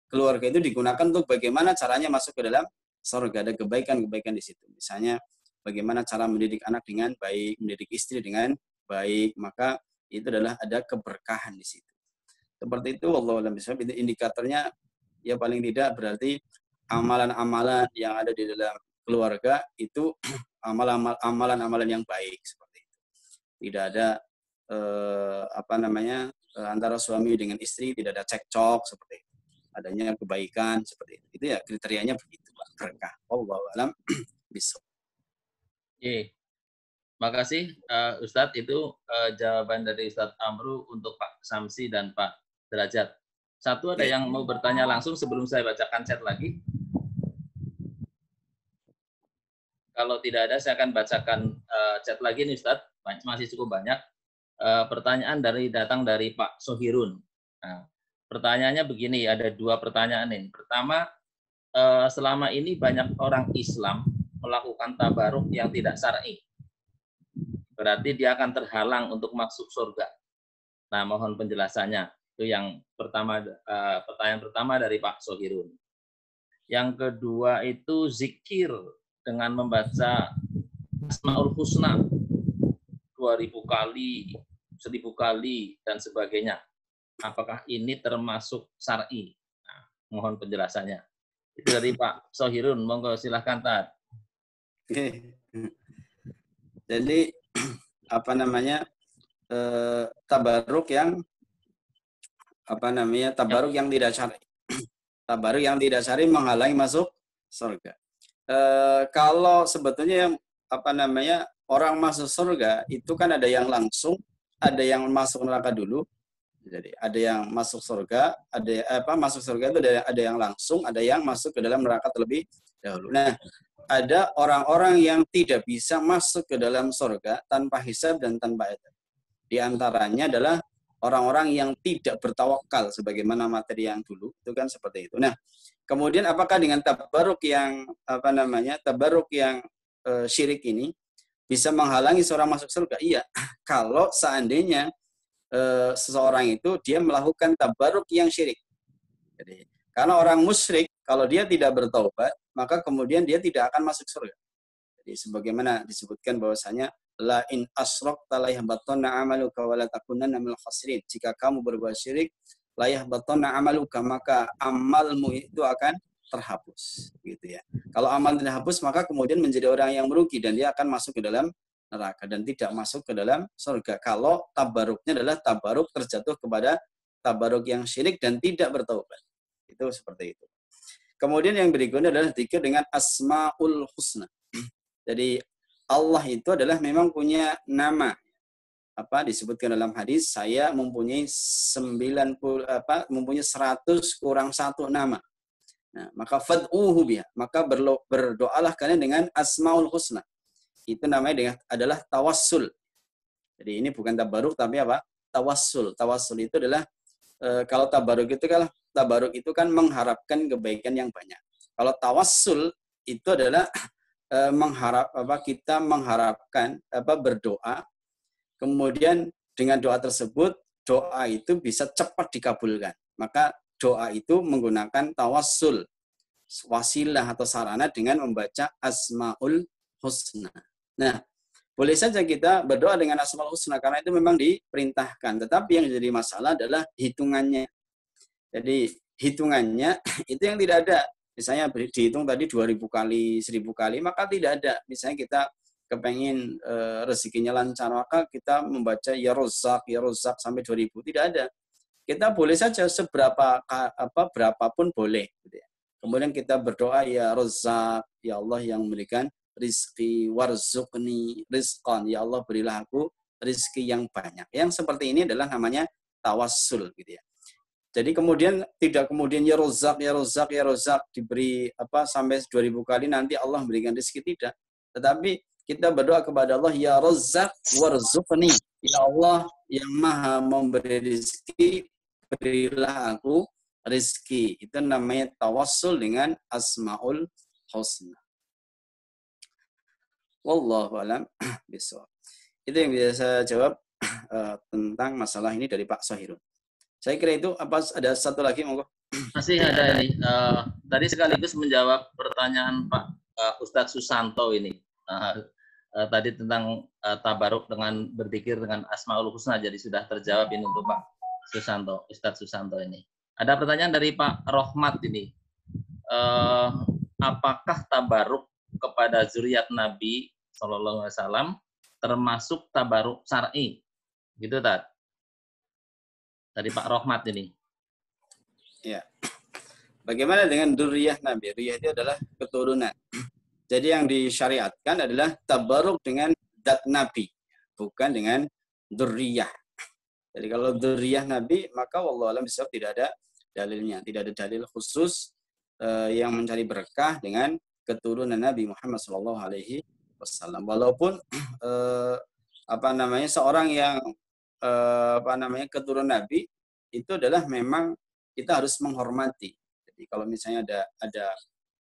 keluarga itu digunakan untuk bagaimana caranya masuk ke dalam surga. Ada kebaikan-kebaikan di situ. Misalnya bagaimana cara mendidik anak dengan baik, mendidik istri dengan baik, maka itu adalah ada keberkahan di situ. Seperti itu, wallahu a'lam bishawab. Itu indikatornya ya paling tidak berarti amalan-amalan yang ada di dalam keluarga itu amalan-amalan yang baik seperti itu. Tidak ada antara suami dengan istri tidak ada cekcok seperti itu. Adanya kebaikan seperti itu. Itu ya kriterianya begitu, Pak. Berkah. Wallahu a'lam bishawab. Oke. Makasih Ustadz, itu jawaban dari Ustadz Amru untuk Pak Samsi dan Pak Derajat. Satu ada yang mau bertanya langsung sebelum saya bacakan chat lagi. Kalau tidak ada, saya akan bacakan chat lagi nih Ustadz. Masih cukup banyak. Pertanyaan datang dari Pak Sohirun. Nah, pertanyaannya begini, ada dua pertanyaan ini. Pertama, selama ini banyak orang Islam melakukan tabaruk yang tidak syar'i. Berarti dia akan terhalang untuk masuk surga. Nah, mohon penjelasannya. Itu yang pertama, pertanyaan pertama dari Pak Sohirun. Yang kedua itu zikir dengan membaca Asmaul Husna 2000 kali, 1000 kali, dan sebagainya. Apakah ini termasuk syar'i? Nah, mohon penjelasannya. Itu dari Pak Sohirun. Monggo silahkan, Tad. Oke. Jadi tabaruk yang tabaruk yang tidak syar'i. Tabaruk yang tidak syar'i menghalangi masuk surga. Kalau sebetulnya orang masuk surga itu kan ada yang langsung, ada yang masuk neraka dulu. Jadi ada yang masuk surga, masuk surga itu ada yang langsung, ada yang masuk ke dalam neraka terlebih dahulu. Nah, ada orang-orang yang tidak bisa masuk ke dalam surga tanpa hisab dan tanpa adab. Di antaranya adalah orang-orang yang tidak bertawakal sebagaimana materi yang dulu itu kan seperti itu. Nah, kemudian apakah dengan tabaruk yang syirik ini bisa menghalangi seorang masuk surga? Iya, kalau seandainya seseorang itu dia melakukan tabaruk yang syirik. Jadi, karena orang musyrik kalau dia tidak bertaubat, maka kemudian dia tidak akan masuk surga. Jadi sebagaimana disebutkan bahwasanya la in asrakta la yahbatanna 'amaluka wa la takunanna minal khasirin. Jika kamu berbuat syirik, la yahbatanna 'amaluka, maka amalmu itu akan terhapus, gitu ya. Kalau amal terhapus, maka kemudian menjadi orang yang merugi dan dia akan masuk ke dalam neraka dan tidak masuk ke dalam surga. Kalau tabaruknya adalah tabaruk terjatuh kepada tabaruk yang syirik dan tidak bertaubat. Itu seperti itu. Kemudian yang berikutnya adalah zikir dengan Asmaul Husna. Jadi Allah itu adalah memang punya nama. Disebutkan dalam hadis, saya mempunyai 100 kurang 1 nama. Nah, maka fad'uhu biha, maka berdoalah kalian dengan Asmaul Husna. Itu namanya adalah tawassul. Jadi ini bukan tabaruk tapi apa? Tawassul. Tawassul itu adalah kalau tabaruk itu kan mengharapkan kebaikan yang banyak. Kalau tawassul itu adalah kita mengharapkan berdoa, kemudian dengan doa tersebut doa itu bisa cepat dikabulkan. Maka doa itu menggunakan tawassul, wasilah atau sarana dengan membaca Asmaul Husna. Nah, boleh saja kita berdoa dengan Asmaul Husna karena itu memang diperintahkan. Tetapi yang jadi masalah adalah hitungannya. Jadi hitungannya itu yang tidak ada. Misalnya dihitung tadi 2000 kali, 1000 kali, maka tidak ada. Misalnya kita kepengen rezekinya lancar, maka kita membaca ya Rozak sampai 2000. Tidak ada. Kita boleh saja berapapun boleh. Gitu ya. Kemudian kita berdoa ya Rozak, ya Allah yang memberikan rizki, warzuqni rizqan, ya Allah berilah aku rizki yang banyak. Yang seperti ini adalah namanya tawassul gitu ya. Jadi kemudian tidak kemudian ya Rozak diberi sampai 2000 kali nanti Allah memberikan rezeki, tidak. Tetapi kita berdoa kepada Allah ya Rozak warzuqni, ya Allah yang Maha memberi rezeki, berilah aku rezeki. Itu namanya tawassul dengan Asmaul Husna. Wallahu a'lam bishawab. Itu yang bisa saya jawab tentang masalah ini dari Pak Sahirun. Saya kira itu. Apa ada satu lagi monggo? Masih ada ini. Tadi sekaligus menjawab pertanyaan Pak Ustadz Susanto ini. Tadi tentang tabaruk dengan berzikir dengan Asmaul Husna, jadi sudah terjawab ini untuk Pak Susanto, Ustadz Susanto ini. Ada pertanyaan dari Pak Rohmat ini. Apakah tabaruk kepada zuriat Nabi SAW termasuk tabaruk syar'i? Gitu, Tad. Dari Pak Rohmat ini. Ya. Bagaimana dengan duriyah Nabi? Duriyah itu adalah keturunan. Jadi yang disyariatkan adalah tabaruk dengan zat Nabi, bukan dengan duriyah. Jadi kalau duriyah Nabi, maka wallahu a'lam bishawab tidak ada dalilnya. Tidak ada dalil khusus yang mencari berkah dengan keturunan Nabi Muhammad SAW. Walaupun seorang yang keturunan Nabi itu adalah memang kita harus menghormati. Jadi kalau misalnya ada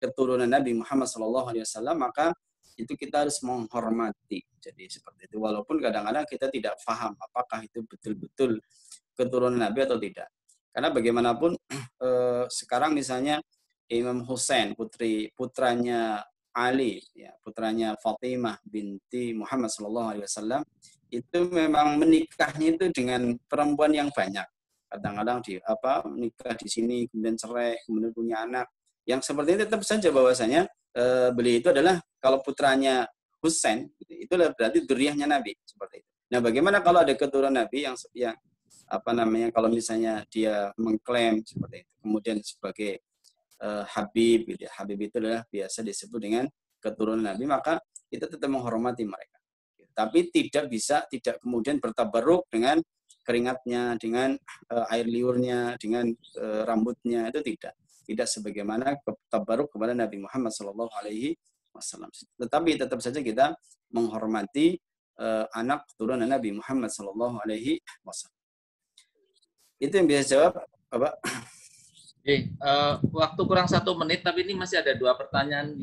keturunan Nabi Muhammad SAW, maka itu kita harus menghormati. Jadi seperti itu. Walaupun kadang-kadang kita tidak paham apakah itu betul-betul keturunan Nabi atau tidak. Karena bagaimanapun sekarang misalnya Imam Hussein, putranya Ali, ya, putranya Fatimah binti Muhammad SAW, itu memang menikahnya itu dengan perempuan yang banyak. Kadang-kadang menikah di sini, kemudian cerai, kemudian punya anak. Yang seperti ini tetap saja bahwasanya beliau itu adalah kalau putranya Hussein, itu berarti duriyahnya Nabi, seperti itu. Nah, bagaimana kalau ada keturunan Nabi yang kalau misalnya dia mengklaim seperti itu, kemudian sebagai Habib, gitu ya. Habib itu adalah biasa disebut dengan keturunan Nabi, maka kita tetap menghormati mereka. Tapi tidak kemudian bertabaruk dengan keringatnya, dengan air liurnya, dengan rambutnya, itu tidak sebagaimana tabaruk kepada Nabi Muhammad SAW. Tetapi tetap saja kita menghormati anak keturunan Nabi Muhammad SAW. Itu yang bisa jawab, Bapak. Waktu kurang 1 menit, tapi ini masih ada 2 pertanyaan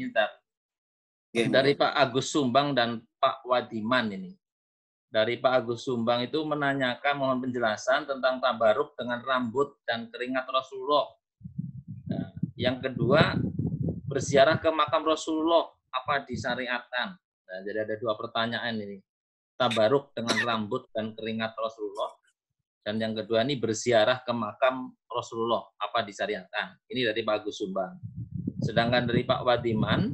dari Pak Agus Sumbang dan Pak Wadiman ini. Dari Pak Agus Sumbang itu menanyakan, mohon penjelasan tentang tabaruk dengan rambut dan keringat Rasulullah. Nah, yang kedua, berziarah ke makam Rasulullah, apa disyariatkan? Nah, jadi ada 2 pertanyaan ini. Tabaruk dengan rambut dan keringat Rasulullah. Dan yang kedua ini berziarah ke makam Rasulullah, apa disyariatkan? Ini dari Pak Agus Sumbang. Sedangkan dari Pak Wadiman,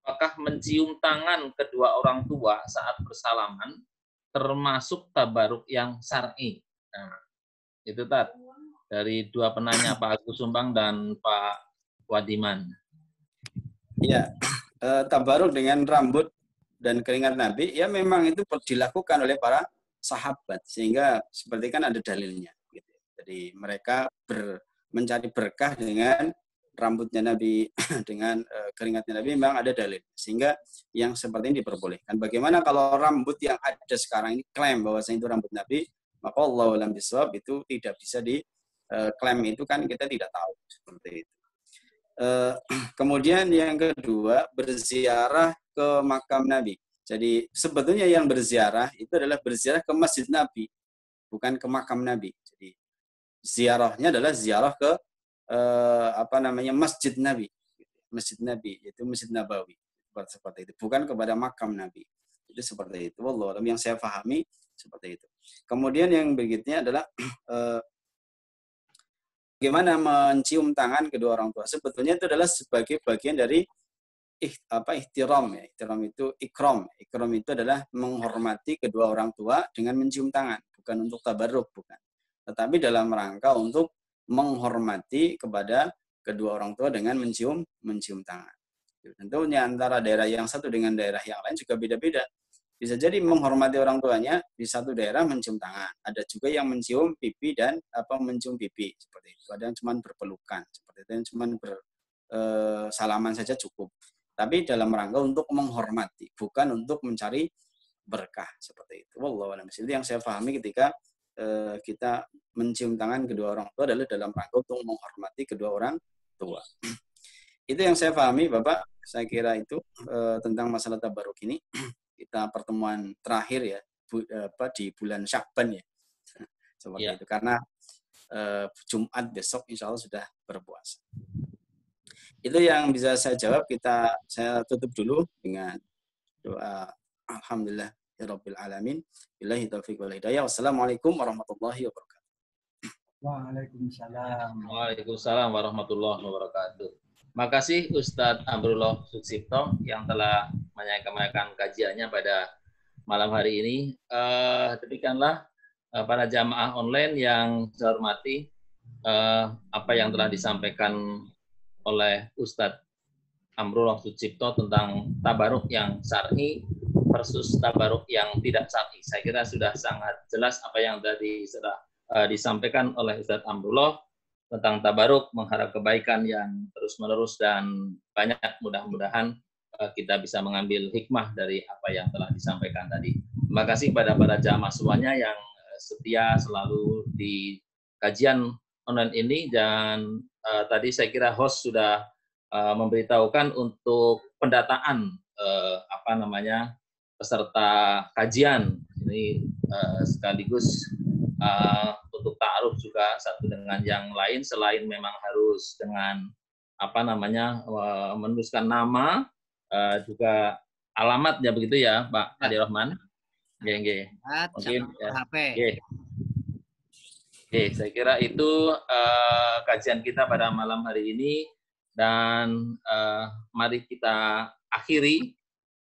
apakah mencium tangan kedua orang tua saat bersalaman termasuk tabaruk yang syar'i? Nah, itu dari 2 penanya, Pak Agus Sumbang dan Pak Wadiman. Ya, tabaruk dengan rambut dan keringat Nabi, ya memang itu dilakukan oleh para sahabat, sehingga seperti kan ada dalilnya. Gitu. Jadi mereka mencari berkah dengan rambutnya Nabi, dengan keringatnya Nabi, memang ada dalil. Sehingga yang seperti ini diperbolehkan. Bagaimana kalau rambut yang ada sekarang ini klaim bahwasanya itu rambut Nabi, maka Allahu a'lam bishawab itu tidak bisa diklaim, itu kan kita tidak tahu. Seperti itu. Kemudian yang kedua, berziarah ke makam Nabi. Jadi sebetulnya yang berziarah itu adalah berziarah ke Masjid Nabi, bukan ke makam Nabi. Jadi ziarahnya adalah ziarah ke Masjid Nabi, yaitu Masjid Nabawi, seperti itu, bukan kepada makam Nabi. Itu seperti itu. Wallahu a'lam, yang saya pahami seperti itu. Kemudian yang berikutnya adalah bagaimana mencium tangan kedua orang tua. Sebetulnya itu adalah sebagai bagian dari ihtiram ya. Ihtiram itu ikram. Ikram itu adalah menghormati kedua orang tua dengan mencium tangan, bukan untuk tabarruk, bukan. Tetapi dalam rangka untuk menghormati kepada kedua orang tua dengan mencium tangan. Tentunya antara daerah yang satu dengan daerah yang lain juga beda-beda. Bisa jadi menghormati orang tuanya di satu daerah mencium tangan. Ada juga yang mencium pipi dan mencium pipi seperti itu. Ada yang cuma berpelukan seperti itu, yang cuma bersalaman saja cukup. Tapi dalam rangka untuk menghormati, bukan untuk mencari berkah seperti itu. Wallahu a'lam. Itu yang saya pahami ketika kita mencium tangan kedua orang tua adalah dalam rangka untuk menghormati kedua orang tua. Itu yang saya pahami, Bapak. Saya kira itu tentang masalah tabaruk ini. Kita pertemuan terakhir ya di bulan Sya'ban ya. Seperti itu. Karena Jumat besok insya Allah sudah berpuasa. Itu yang bisa saya jawab. Saya tutup dulu dengan doa alhamdulillah ya rabbil alamin. Billahi taufiq wal hidayah. Wassalamualaikum warahmatullahi wabarakatuh. Waalaikumsalam. Waalaikumsalam warahmatullahi wabarakatuh. Makasih Ustadz Amrullah Sutsipto yang telah menyampaikan kajiannya pada malam hari ini. Demikianlah para jamaah online yang saya hormati, apa yang telah disampaikan oleh Ustadz Amrullah Sutsipto tentang tabaruk yang syar'i versus tabaruk yang tidak syar'i. Saya kira sudah sangat jelas apa yang tadi sudah disampaikan oleh Ustadz Amrullah tentang tabaruk, mengharap kebaikan yang terus-menerus dan banyak, mudah-mudahan kita bisa mengambil hikmah dari apa yang telah disampaikan tadi. Terima kasih kepada para jamaah semuanya yang setia selalu di kajian online ini, dan tadi saya kira host sudah memberitahukan untuk pendataan peserta kajian ini sekaligus untuk ta'aruf juga satu dengan yang lain, selain memang harus dengan menuliskan nama, juga alamatnya begitu ya Pak Adi Rahman. Nggih. Mungkin saya kira itu kajian kita pada malam hari ini, dan mari kita akhiri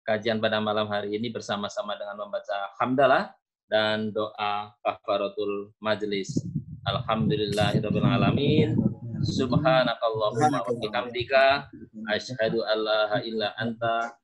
kajian pada malam hari ini bersama-sama dengan membaca hamdalah dan doa kafaratul majlis. Alhamdulillahirabbil alamin. Subhanakallahumma wa bihamdika asyhadu an la ilaha illa anta